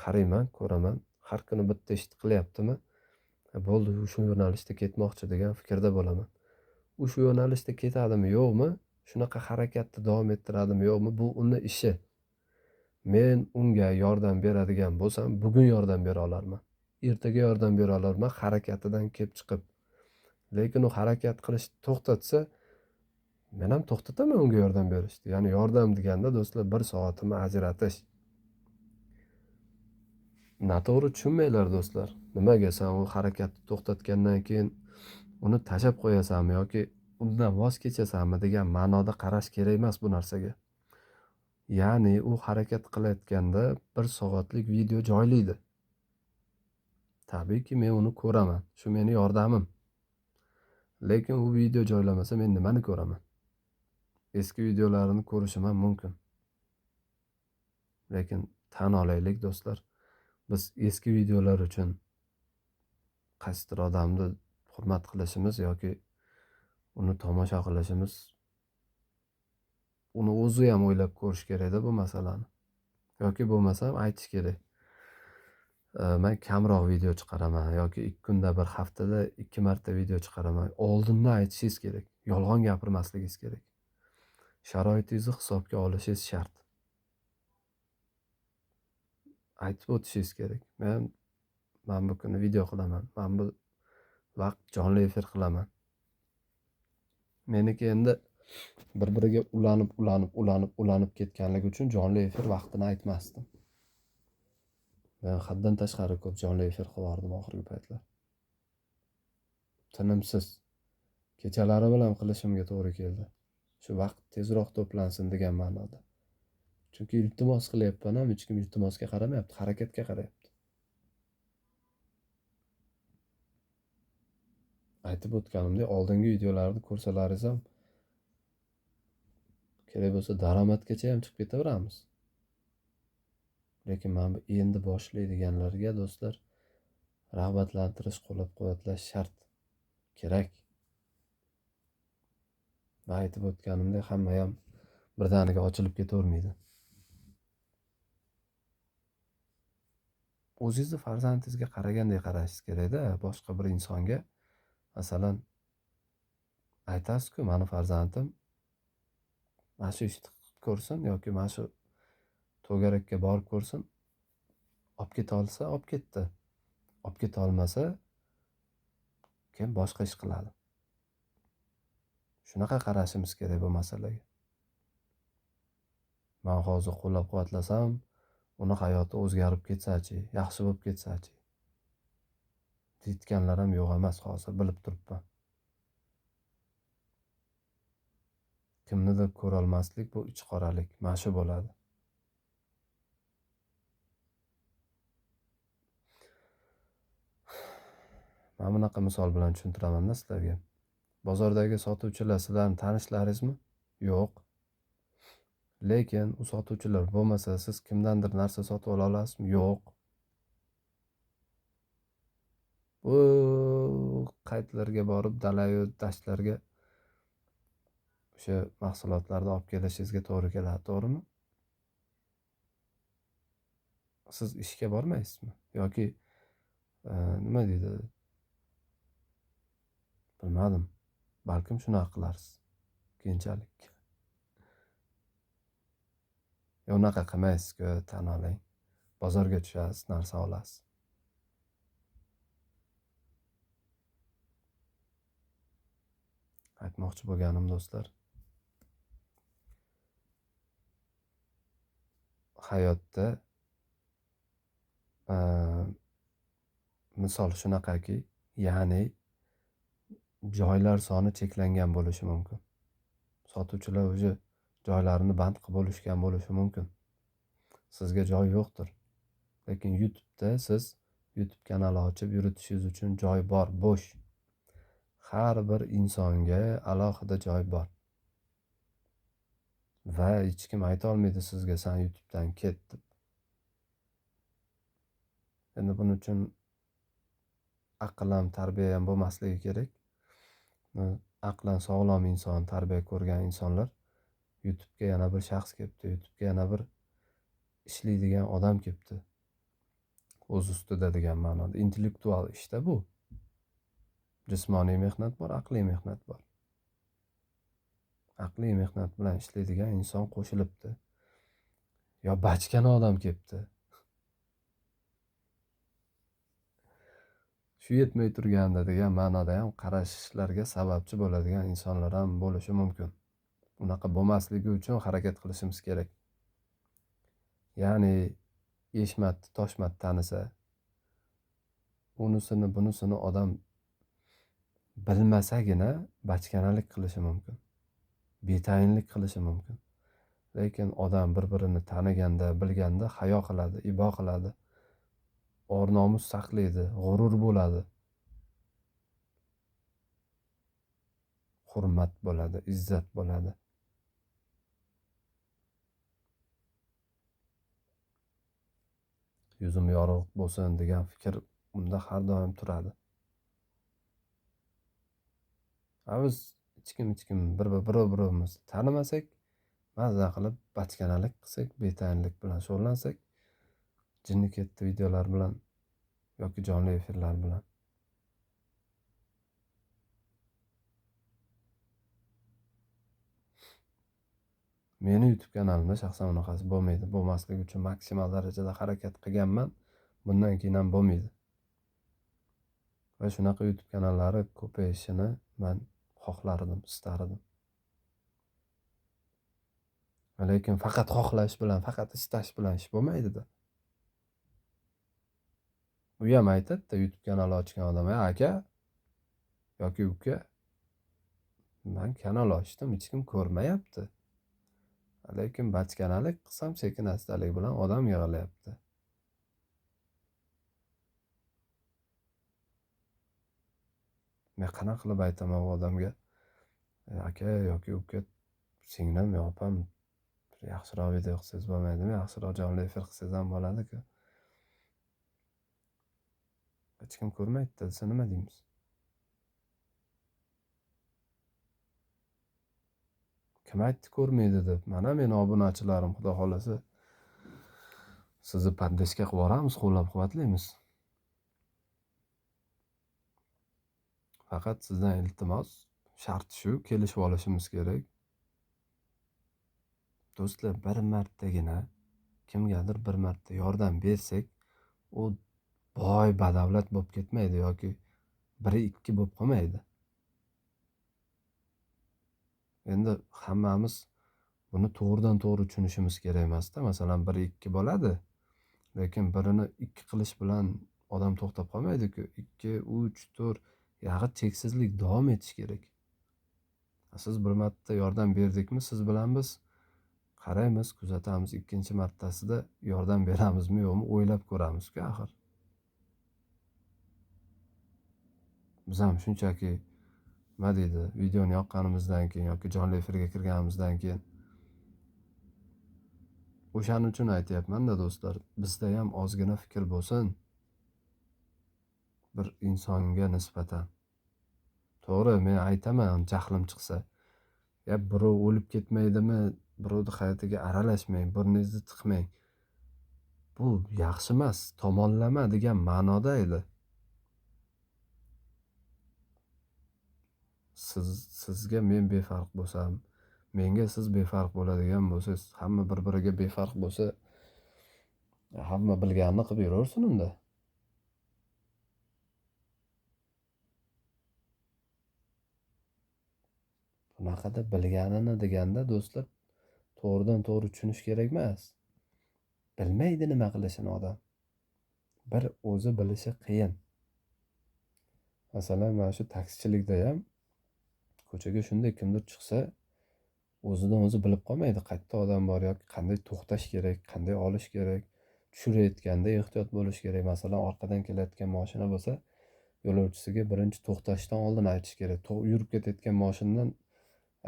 qarayman, ko'raman, har kuni bitta ish qilyaptimi? Bo'ldi, shu yo'nalishda ketmoqchi degan fikrda bo'laman. U shu yo'nalishda ketadimi, yo'qmi? Shunaqa harakatni davom ettiradimi, yo'qmi? Bu uni ishi. Men unga yordam beradigan bo'lsam, bugun yordam bera olarman. Ertaga yordam bera olarman harakatidan kelib chiqib. Lekin u harakat qilishni to'xtatsa, men ham to'xtataman unga yordam berishni. Ya'ni yordam deganda do'stlar 1 soatimni ajratish. Noto'g'ri tushunmanglar do'stlar. Nimaga sen u harakatni to'xtatgandan keyin uni tashlab qo'yasanmi yoki undan voz kechasanmi degan ma'noda qarash kerak emas bu narsaga. Ya'ni u harakat qilayotganda 1 soatlik video joylaydi. Tabiiyki men uni ko'raman. Shu meni yordamim. Lekin u video joylamasa men nimani ko'raman? Eski videolarini ko'rishim ham mumkin. Lekin tan olaylik do'stlar, biz eski videolar uchun qaysidir odamni hurmat qilishimiz yoki uni tomosha qilishimiz, uni o'zi ham o'ylab ko'rish kerak-da bu masalani. Yoki bo'lmasam aytish kerak. Men kamroq video chiqaraman yoki 2 kunda bir, haftada 2 marta video chiqaraman. Oldindan aytishingiz kerak. Yolg'on gapirmasligingiz kerak. Sharoitingizni hisobga olishingiz shart. Aytib o'tishingiz kerak. Men bu kuni video qilaman. Men bu vaqt jonli efir qilaman. Meniki endi bir-biriga ulanib ketganligi uchun jonli efir vaqtini aytmasdim. Men haddan tashqari ko'p jonli efir qilardim oxirgi paytlar. Tinimsiz. Kechalari bilan qilishimga to'g'ri keldi. Shu vaqt tezroq to'plansin degan ma'noda. Chunki iltimos qilyapman ham, hech kim iltimosga qaramayapti, harakatga qarayapti. Aytib o'tganimdek, oldingi videolarni ko'rsalaringiz ham kerak bo'lsa daromadgacha ham chiqib ketaveramiz. Lekin men bu endi boshlaydiganlarga do'stlar rag'batlantirish, qo'llab-quvvatlash shart, kerak. Va aytib o'tganimdek, hamma ham birdaniga ochilib ketavermaydi. O'zingizni farzandingizga qaraganday qarashingiz kerak-da, boshqa bir insonga. Masalan, aytasiz-ku, meni farzandim mana shu ishni qilib ko'rsin yoki mana shu to'garakka borib ko'rsin. Olib keta olsa, olib ketdi. Olib keta olmasa, keyin boshqa ish qiladi. Shunaqa qarashimiz kerak bu masalaga. Men hozir qo'llab-quvvatlasam, uni hayoti o'zgarib ketsa-chi, yaxshi bo'lib ketsa-chi. Deyotganlar ham yo'q emas, hozir bilib turibman. Kimnidir ko'ra olmaslik bu ichqoralik, mana shu bo'ladi. Men bunaqa misol bilan tushuntiraman-da sizlarga. Bozordagi sotuvchilar sizlarning tanishlaringizmi? Yo'q. Lekin u sotuvchilar bo'lmasa siz kimdandir narsa sotib ola olasizmi? Yo'q. Bu qaytlarga borib dalayu dashtlarga o'sha mahsulotlarni olib kelishingizga to'g'ri keladi, to'g'rimi? Siz ishga bormaysizmi? Yoki nima deydi? Bilmadim. Balkim shunaqa qilarsiz. Keyinchalik. Unaqa qilmaysiz-ku, tan oling. Bozorga tushasiz, narsa olasiz. Aytmoqchi bo'lganim do'stlar, hayotda misol shunaqaki, ya'ni joylar soni cheklangan bo'lishi mumkin. Sotuvchilar o'zi joylarini band qilib bo'lishgan bo'lishi mumkin. Sizga joy yo'qdir. Lekin YouTube'da siz YouTube kanali ochib yuritishingiz uchun joy bor, bo'sh. har bir insonga alohida joy bor. Va hech kim aytolmaydi sizga sen YouTube'dan ket deb. Endi buning uchun aql ham tarbiya ham bo'lmasligi kerak. Aqlan sog'lom inson, tarbiya ko'rgan insonlar YouTube'ga yana bir shaxs kelibdi, YouTube'ga yana bir ishlaydigan odam kelibdi. O'z ustida degan ma'noda. Intellektual ishda bu. Jismoniy mehnat bor, aqliy mehnat bor. Aqliy mehnat bilan ishlaydigan inson qo'shilibdi. Yo bachkana odam kelibdi. Shu yetmay turganda degan ma'noda ham qarashlarga sababchi bo'ladigan insonlar ham bo'lishi mumkin. Unaqa bo'lmasligi uchun harakat qilishimiz kerak. Ya'ni eshmatni toshmat tanisa, unisini bunisini odam bilmasagina bachkanalik qilishi mumkin. Betayinlik qilishi mumkin. Lekin odam bir-birini taniganda, bilganda hayo qiladi, ibo qiladi. Or-nomus saqlaydi, g'urur bo'ladi. Hurmat bo'ladi, izzat bo'ladi. Yuzim yorug' bo'lsin degan fikr unda har doim turadi. Biz hech kim bir-birimizni tanimasak, maza qilib bachkanalik qilsak, betayinlik bilan shug'ullansak, jinni ketdi videolar bilan yoki jonli efirlar bilan meni YouTube kanalimda shaxsan unaqasi bo'lmaydi. Bo'lmasligi uchun maksimal darajada harakat qilganman. Bundan keyin ham bo'lmaydi. Va shunaqa YouTube kanallari ko'payishini men xohlardim, istardim. Lekin faqat xohlash bilan, faqat istash bilan ish bo'lmaydi-da. U ham aytadi-da, YouTube kanal ochgan odam, aka yoki uka, men kanal ochdim, hech kim ko'rmayapti. Lekin bachkanalik qilsam sekin astalik bilan odam yig'ilyapti. Men qanaqa qilib aytaman u odamga, aka yoki uka, singlim yo opam yaxshiroq video qilsangiz bo'lmaydimi? Yaxshiroq jonli efir qilsangiz ham bo'ladi-ku. Hech kim ko'rmaydi-da, desa nima deymiz? Kim aytdi ko'rmaydi deb? Mana meni obunachilarim, xudo xolasa sizni poddeska qilib yuboramiz, qo'llab-quvvatlaymiz. Faqat sizdan iltimos, shart shu, kelishib olishimiz kerak. Do'stlar, bir martagina kimgadir bir marta yordam bersak, u boy badavlat bo'lib ketmaydi yoki 1-2 bo'lib qolmaydi. Endi hammamiz buni to'g'ridan to'g'ri tushunishimiz kerak emasda. Masalan, 1-2 bo'ladi, lekin birini 2 qilish bilan odam to'xtab qolmaydi-ku. 2, 3, 4 yag'i cheksizlik davom etish kerak. Siz bir marta yordam berdikmi, siz bilan biz qaraymiz, kuzatamiz, ikkinchi martasida yordam beramizmi yo'qmi o'ylab ko'ramiz-ku axir. Biz ham shunchaki nima deydi, videoni yoqqanimizdan keyin yoki jonli efirga kirganimizdan keyin o'shaning uchun aytyapman-da do'stlar, bizda ham ozgina fikr bo'lsin bir insonga nisbatan. To'g'ri, men aytaman, jahlim chiqsa, birov o'lib ketmaydimi, birovni hayotiga aralashmang, burningizni tiqmang. Bu yaxshi emas, tomonlama degan ma'noda edi. Sizga men befarq bo'lsam, menga siz befarq bo'ladigan bo'lsangiz, hamma bir-biriga befarq bo'lsa, hamma bilganini qilib yuraversin unda. Bunaqada bilganini deganda do'stlar, to'g'ridan to'g'ri tushunish kerak emas. Bilmaydi nima qilishini odam. Bir o'zi bilishi qiyin. Masalan, mana shu taksichilikda ham ko'chaga shunday kimdir chiqsa, o'zidan o'zi bilib qolmaydi, qayerda odam bor yoki qanday to'xtash kerak, qanday olish kerak, tushirayotganda ehtiyot bo'lish kerak. Masalan, orqadan kelayotgan mashina bo'lsa, yo'lovchisiga birinchi to'xtashdan oldin aytish kerak. Yurib ketayotgan mashinadan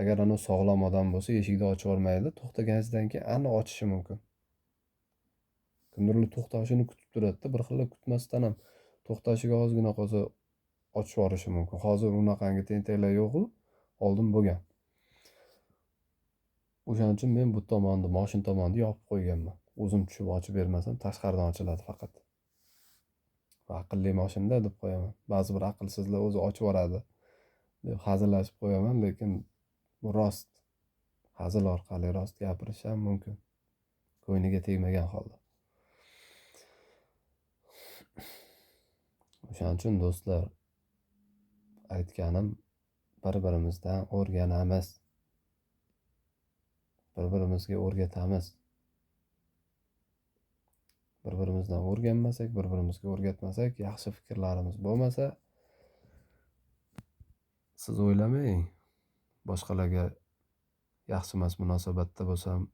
agar anavi sog'lom odam bo'lsa eshikni ochib yubormaydi, to'xtaganingizdan keyin aniq ochishi mumkin. Kimdirlar to'xtashini kutib turadi-da, bir xilla kutmasdan ham to'xtashiga ozgina qolsa ochib yuborishi mumkin. Hozir unaqangi tentaklar yo'q-u, oldin bo'lgan. O'shaning uchun men bu tomonni, mashina tomonni yopib qo'yganman. O'zim tushib ochib bermasam, tashqaridan ochiladi faqat. Aqlli mashinada deb qo'yaman. Ba'zi bir aqlsizlar o'zi ochib yuboradi deb hazillashib qo'yaman, lekin bu rost. Hazil orqali rost gapirish ham mumkin. Ko'yniga tegmagan holda. O'shaning uchun do'stlar, aytganim, bir-birimizdan o'rganamiz. Bir-birimizga o'rgatamiz. Bir-birimizdan o'rganmasak, bir-birimizga o'rgatmasak, yaxshi fikrlarimiz bo'lmasa, siz o'ylamang, boshqalarga yaxshi emas munosabatda bo'lsam,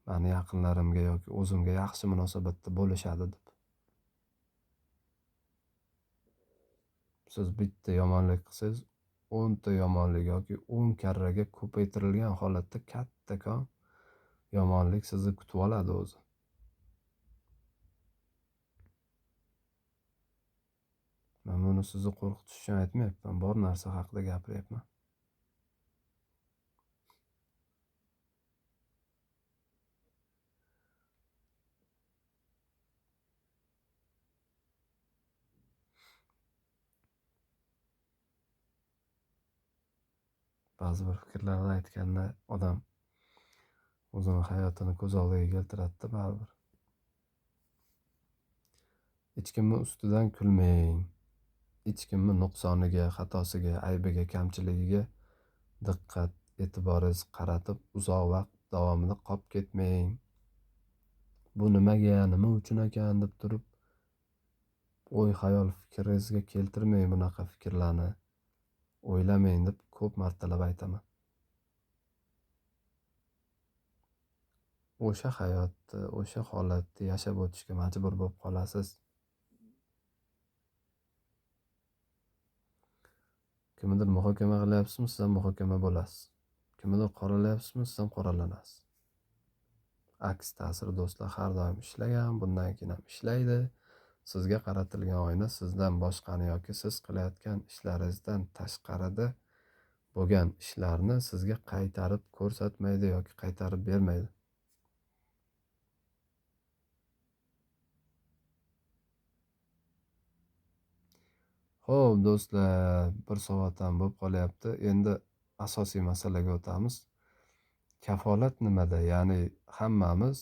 mani yaqinlarimga yoki o'zimga yaxshi munosabatda bo'lishadi deb. Siz bitta yomonlik qilsangiz, 10 ta yomonlik yoki 10 karraga ko'paytirilgan holatda kattakon yomonlik sizni kutib oladi o'zi. Men buni sizni qo'rqitish uchun aytmayapman, bor narsa haqida gapiryapman. Ba'zi bir fikrlarni aytganda odam o'zini hayotini ko'z oldiga keltiradi-da baribir. Hech kimni ustidan kulmang. Hech kimni nuqsoniga, xatosiga, aybiga, kamchiligiga diqqat, e'tiboringiz qaratib uzoq vaqt davomida qolib ketmang. Bu nimaga, nima uchun ekan deb turib o'y xayol fikringizga keltirmang bunaqa fikrlarni. O'ylamang deb ko'p martalab aytaman. O'sha hayotni, o'sha holatni yashab o'tishga majbur bo'lib qolasiz. Kimnidir muhokama qilyapsizmi, siz ham muhokama bo'lasiz. Kimnidir qoralayapsizmi, siz ham qoralanasiz. Aks ta'sir do'stlar har doim ishlagan, bundan keyin ham ishlaydi. Sizga qaratilgan oyna sizdan boshqani yoki siz qilayotgan ishlaringizdan tashqarida bo'lgan ishlarni sizga qaytarib ko'rsatmaydi yoki qaytarib bermaydi. Xo'p do'stlar, bir soat ham bo'lib qolyapti. Endi asosiy masalaga o'tamiz. Kafolat nimada? Ya'ni hammamiz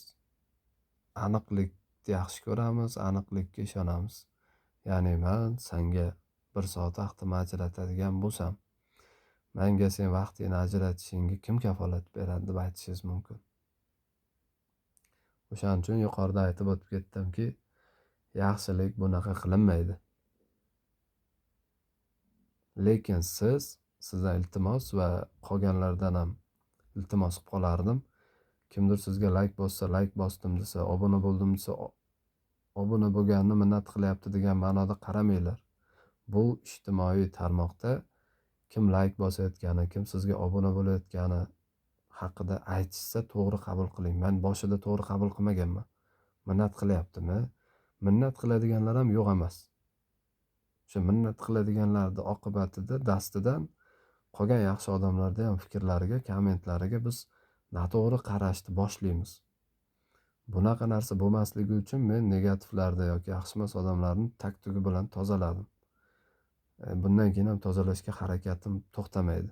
aniqlikni yaxshi ko'ramiz, aniqlikka ishonamiz. Ya'ni men senga bir soat vaqtimni ajratadigan bo'lsam, menga sen vaqtingni ajratishingga kim kafolat beradi deb aytishingiz mumkin. O'shaning uchun yuqorida aytib o'tib ketdimki, yaxshilik bunaqa qilinmaydi. Lekin sizdan iltimos va qolganlardan ham iltimos qilib qolardim. Kimdir sizga like bossa, like bosdim desa, obuna bo'ldim desa, obuna bo'lganini minnat qilyapti degan ma'noda qaramanglar. Bu ijtimoiy tarmoqda kim like bosayotgani, kim sizga obuna bo'layotgani haqida aytishsa to'g'ri qabul qiling. Men boshida to'g'ri qabul qilmaganman. Minnat qilyaptimi? Minnat qiladiganlar ham yo'q emas. O'sha minnat qiladiganlarning oqibatida dastidan qolgan yaxshi odamlarda ham fikrlariga, kommentlariga biz noto'g'ri qarashni boshlaymiz. Bunaqa narsa bo'lmasligi uchun men negativlarda yoki yaxshi emas odamlarni tag-tugi bilan tozaladim. Bundan keyin ham tozalashga harakatim to'xtamaydi.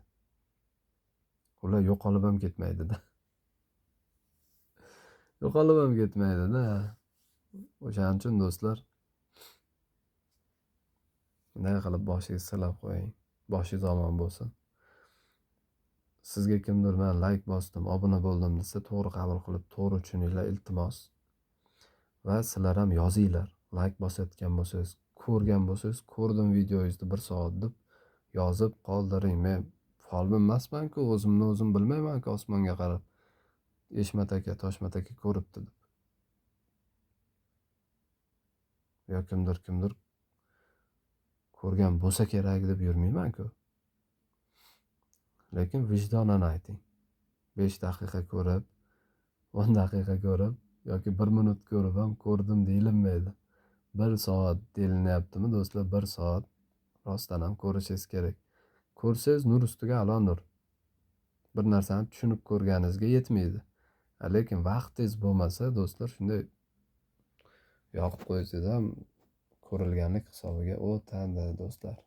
Ular yo'qolib ham ketmaydi-da. Yo'qolib ham ketmaydi-da. O'shaning uchun do'stlar, bunday qilib boshingizni silab qo'ying. Boshingiz omon bo'lsin. Sizga kimdir men like bosdim, obuna bo'ldim desa, to'g'ri qabul qilib, to'g'ri tushuninglar, iltimos. Va sizlar ham yozinglar. Like bosayotgan bo'lsangiz, ko'rgan bo'lsangiz, ko'rdim videoingizni 1 soat deb yozib qoldiring. Men folbin emasman-ku, o'zimni o'zim bilmayman-ku osmonga qarab. Eshmat aka, Toshmat aka ko'ribdi deb. Yo kimdir ko'rgan bo'lsa kerak deb yurmayman-ku. Lekin vijdonan ayting. 5 daqiqa ko'rib, 10 daqiqa ko'rib yoki 1 minut ko'rib ham ko'rdim deyilinmaydi. 1 soat deyilinyaptimi do'stlar? 1 soat rostdan ham ko'rishingiz kerak. Ko'rsangiz nur ustiga alo nur. Bir narsani tushunib ko'rganingizga yetmaydi. Lekin vaqtingiz bo'lmasa do'stlar, shunday yoqib qo'ysangiz ham ko'rilganlik hisobiga o'tadi do'stlar.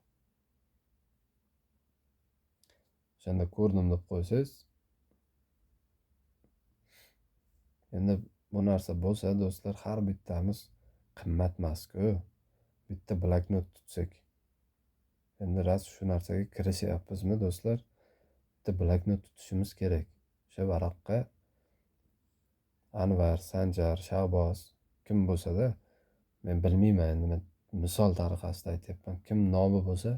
O'shanda ko'rdim deb qo'ysangiz, endi bu narsa bo'lsa do'stlar, har bittamiz qimmat emas-ku. Bitta bloknot tutsak. Endi ras shu narsaga kirishyapmizmi do'stlar? Bitta bloknot tutishimiz kerak. O'sha varaqqa Anvar, Sanjar, Shahboz kim bo'lsa-da, men bilmayman, endi men misol tariqasida aytyapman. Kim nomi bo'lsa,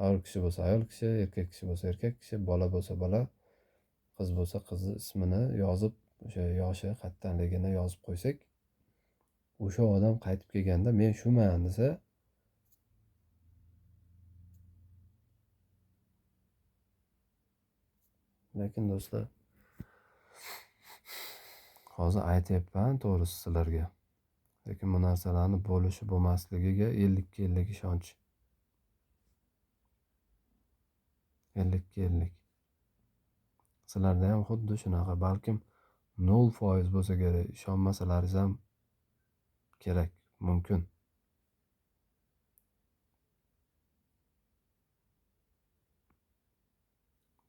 ayol kishi bo'lsa ayol kishi, erkak kishi bo'lsa erkak kishi, bola bo'lsa bola, qiz bo'lsa qizni ismini yozib, o'sha yoshi qattanligini yozib qo'ysak, o'sha odam qaytib kelganda men shuman desa, lekin do'stlar, hozir aytyapman to'g'risi sizlarga. Lekin bu narsalarni bo'lishi bo'lmasligiga 50-50 ishonch. 50-50. Sizlarda ham xuddi shunaqa, balkim 0% bo'lsa kerak, ishonmasalaringiz ham kerak, mumkin.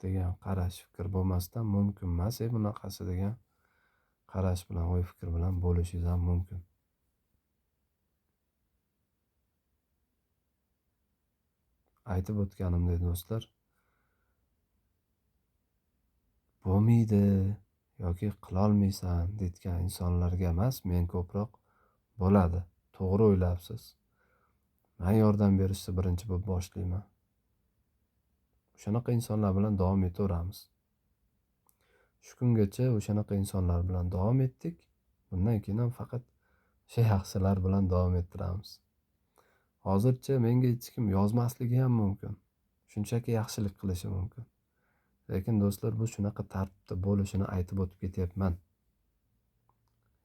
degan qarash fikr bo'lmasdan mumkin emas bunaqasi degan qarash bilan, o'y fikr bilan bo'lishingiz ham mumkin. Aytib o'tganimdek do'stlar, bo'lmaydi yoki qilolmaysan deyotgan insonlarga emas, men ko'proq bo'ladi, to'g'ri o'ylabsiz, men yordam berishni birinchi bo'lib boshlayman. O'shanaqa insonlar bilan davom etaveramiz. Shu kungacha o'shanaqa insonlar bilan davom etdik. Bundan keyin ham faqat o'sha yaxshilar bilan davom ettiramiz. Hozircha menga hech kim yozmasligi ham mumkin. Shunchaki yaxshilik qilishi mumkin. Lekin do'stlar, bu shunaqa tartibda bo'lishini aytib o'tib ketyapman.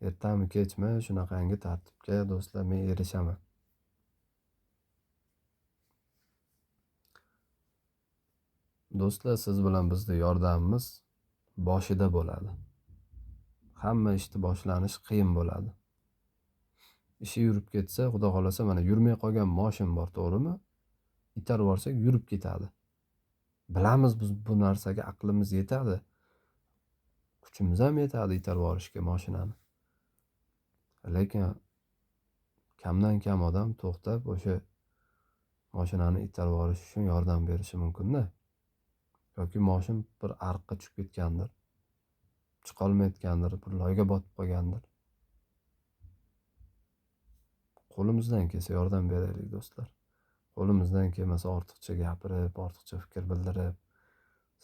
Ertami kechmi shunaqangi tartibga do'stlar men erishaman. Do'stlar, siz bilan bizning yordamimiz boshida bo'ladi. Hamma ishni boshlanish qiyin bo'ladi. Ishi yurib ketsa, xudo xolasa, mana yurmay qolgan mashin bor, to'g'rimi? Itarib borsak yurib ketadi. Bilamiz biz bu narsaga, aqlimiz yetadi. Kuchimiz ham yetadi itarib borishga mashinani. Lekin kamdan kam odam to'xtab o'sha mashinani itarib borish uchun yordam berishi mumkin-da. Yoki mashin bir ariqqa tushib ketgandir, chiqolmayotgandir, bir loyga botib qolgandir. Qo'limizdan kelsa yordam beraylik do'stlar. Qo'limizdan kelmasa ortiqcha gapirib, ortiqcha fikr bildirib,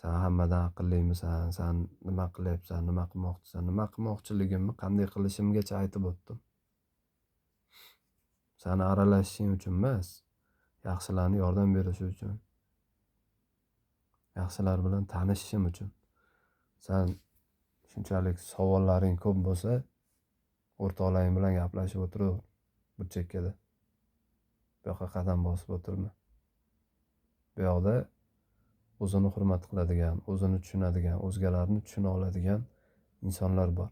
sen hammadan aqllimisan, sen nima qilyapsan, nima qilmoqchisan, nima qilmoqchiligimni qanday qilishimgacha aytib o'tdim. Seni aralashishing uchun emas, yaxshilarni yordam berish uchun, yaxshilar bilan tanishishim uchun. Sen shunchalik savollaring ko'p bo'lsa, o'rtoqlaring bilan gaplashib o'tirib bir chekkada. Bu yoqqa qadam bosib o'tirma. Bu yoqda o'zini hurmat qiladigan, o'zini tushunadigan, o'zgalarni tushuna oladigan insonlar bor.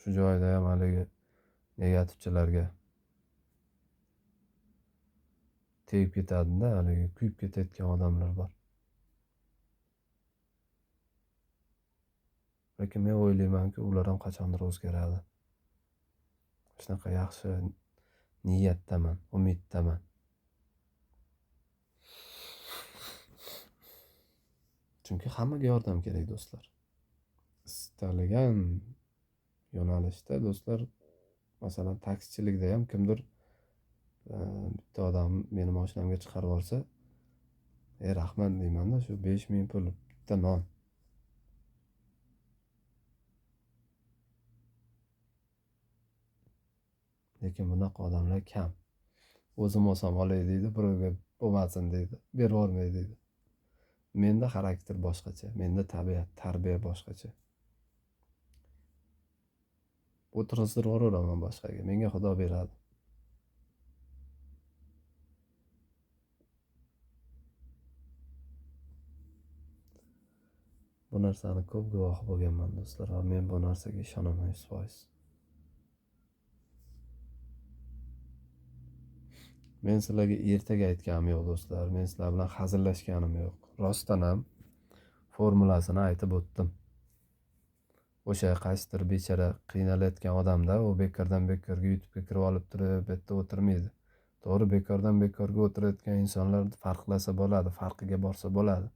Shu joyda ham haligi negativchilarga tegib ketadi-da, haligi kuyib ketayotgan odamlar bor. Lekin men o'ylaymanki, ular ham qachondir o'zgaradi. Shunaqa yaxshi niyatdaman, umiddaman. Chunki hammaga yordam kerak do'stlar. Istalgan yo'nalishda do'stlar, masalan taksichilikda ham kimdir bitta odam meni mashinamga chiqarib olsa, rahmat deyman-da, shu 5000 pul bitta non. Lekin bunaqa odamlar kam. O'zim olsam olay deydi, birovga bo'lmasin deydi, berib yubormay deydi. Menda xarakter boshqacha, menda tabiat, tarbiya boshqacha. O'tirg'izdirib yuboraveraman boshqaga, menga Xudo beradi. Bu narsani ko'p guvohi bo'lganman do'stlar, va men bu narsaga ishonaman 100%. Men sizlarga ertaga aytganim yo'q do'stlar, men sizlar bilan hazillashganim yo'q. Rostdan ham formulasini aytib o'tdim. O'sha qaysidir bechara qiynalayotgan odamda u bekordan bekorga YouTube'ga kirib olib turib, bu yerda o'tirmaydi. To'g'ri, bekordan bekorga o'tirayotgan insonlar farqlasa bo'ladi, farqiga borsa bo'ladi.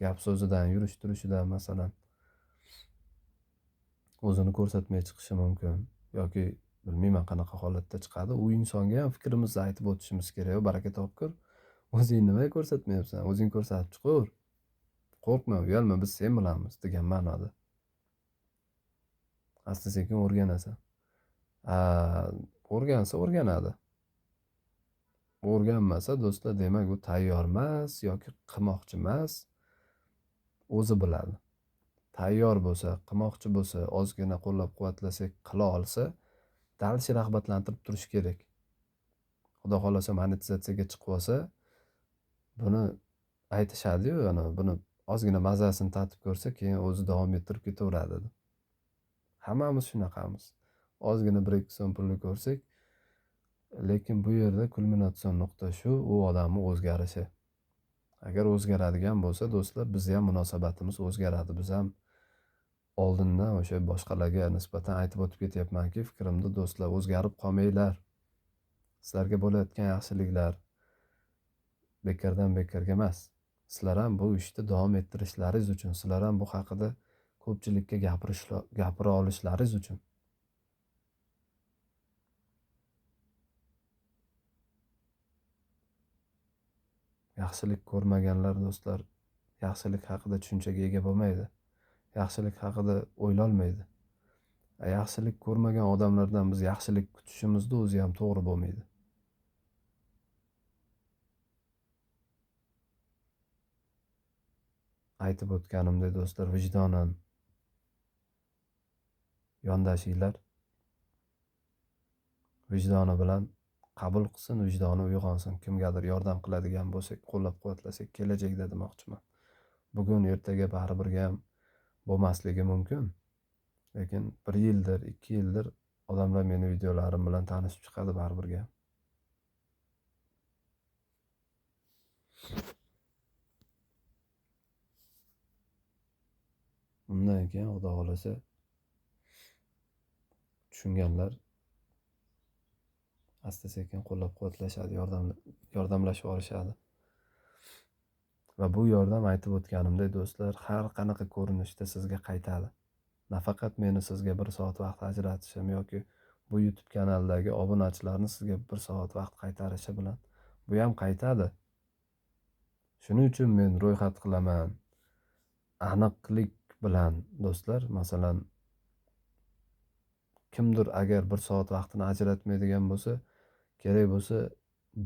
Gap so'zidan, yurish turishidan masalan o'zini ko'rsatmay chiqishi mumkin yoki bilmayman qanaqa holatda chiqadi. U insonga ham fikrimizni aytib o'tishimiz kerak. Baraka topkur. O'zing nimaga ko'rsatmayapsan? O'zing ko'rsatib chiqur. Qo'rqma, uyalma, biz sen bilamiz degan ma'noda. Asta sekin o'rganasan. O'rgansa o'rganadi. O'rganmasa do'stlar, demak u tayyor emas yoki qilmoqchi emas. O'zi biladi. Tayyor bo'lsa, qilmoqchi bo'lsa, ozgina qo'llab-quvvatlasak qila olsa, dalshi rag'batlantirib turish kerak. Xudo xolasa monetizatsiyaga chiqib olsa, buni aytishadi-yu, buni ozgina mazasini tatib ko'rsa, keyin o'zi davom ettirib ketaveradi. Hammamiz shunaqamiz. Ozgina 1-2 so'm pulni ko'rsak, lekin bu yerda kulminatsion nuqta shu, u odamning o'zgarishi. Agar o'zgaradigan bo'lsa, do'stlar, bizni ham munosabatimiz o'zgaradi. Biz ham oldindan o'sha boshqalarga nisbatan aytib o'tib ketyapmanki, fikrimda do'stlar, o'zgarib qolmanglar. Sizlarga bo'layotgan yaxshiliklar bekordan bekorga emas. Sizlar ham bu ishni davom ettirishlaringiz uchun, sizlar ham bu haqida ko'pchilikka gapira olishlaringiz uchun. Yaxshilik ko'rmaganlar do'stlar, yaxshilik haqida tushunchaga ega bo'lmaydi. Yaxshilik haqida o'ylolmaydi. Yaxshilik ko'rmagan odamlardan biz yaxshilik kutishimizda o'zi ham to'g'ri bo'lmaydi. Aytib o'tganimdek do'stlar, vijdonan yondashinglar. Vijdoni bilan qabul qilsin, vijdoni uyg'onsin. Kimgadir yordam qiladigan bo'lsak, qo'llab-quvvatlasak kelajakda demoqchiman. Bugun ertaga baribirga ham bo'lmasligi mumkin. Lekin 1 yildir, 2 yildir odamlar meni videolarim bilan tanishib chiqadi baribirga. Undan keyin Xudo xolasa tushunganlar asta sekin qo'llab-quvvatlashadi, yordamlashib olishadi. Va bu yordam aytib o'tganimdek do'stlar, har qanaqa ko'rinishda sizga qaytadi. Nafaqat meni sizga 1 soat vaqt ajratishim yoki bu YouTube kanaldagi obunachilarni sizga 1 soat vaqt qaytarishi bilan bu ham qaytadi. Shuning uchun men ro'yxat qilaman. Aniqlik bilan do'stlar, masalan, kimdir agar 1 soat vaqtini ajratmaydigan bo'lsa, kerak bo'lsa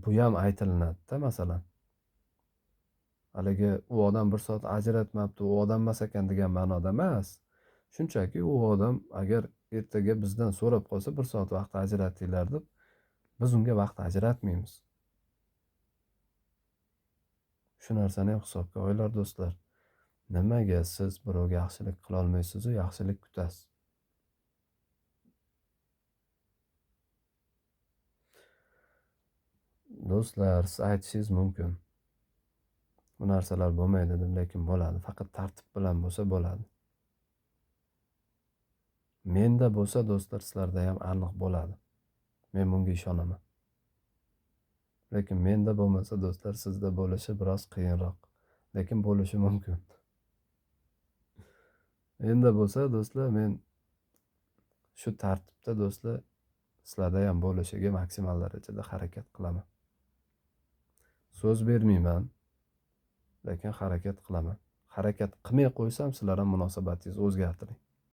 bu ham aytilinadi-da, masalan. Haligi u odam 1 soat ajratmabdi, u odam emas ekan degan ma'noda emas. Shunchaki u odam agar ertaga bizdan so'rab qolsa 1 soat vaqt ajratinglar deb, biz unga vaqt ajratmaymiz. Shu narsani ham hisobga olinglar do'stlar. Nimaga siz birovga yaxshilik qila olmaysiz, yaxshilik kutasiz? Do'stlar, siz aytishingiz mumkin. Bu narsalar bo'lmaydi deb, lekin bo'ladi. Faqat tartib bilan bo'lsa bo'ladi. Menda bo'lsa do'stlar, sizlarda ham aniq bo'ladi. Men bunga ishonaman. Lekin menda bo'lmasa do'stlar, sizda bo'lishi biroz qiyinroq. Lekin bo'lishi mumkin. Menda bo'lsa do'stlar, men shu tartibda do'stlar, sizlarda ham bo'lishiga maksimal darajada harakat qilaman. So'z bermayman, lekin harakat qilaman. Harakat qilmay qo'ysam, sizlar ham munosabatingizni o'zgartiring.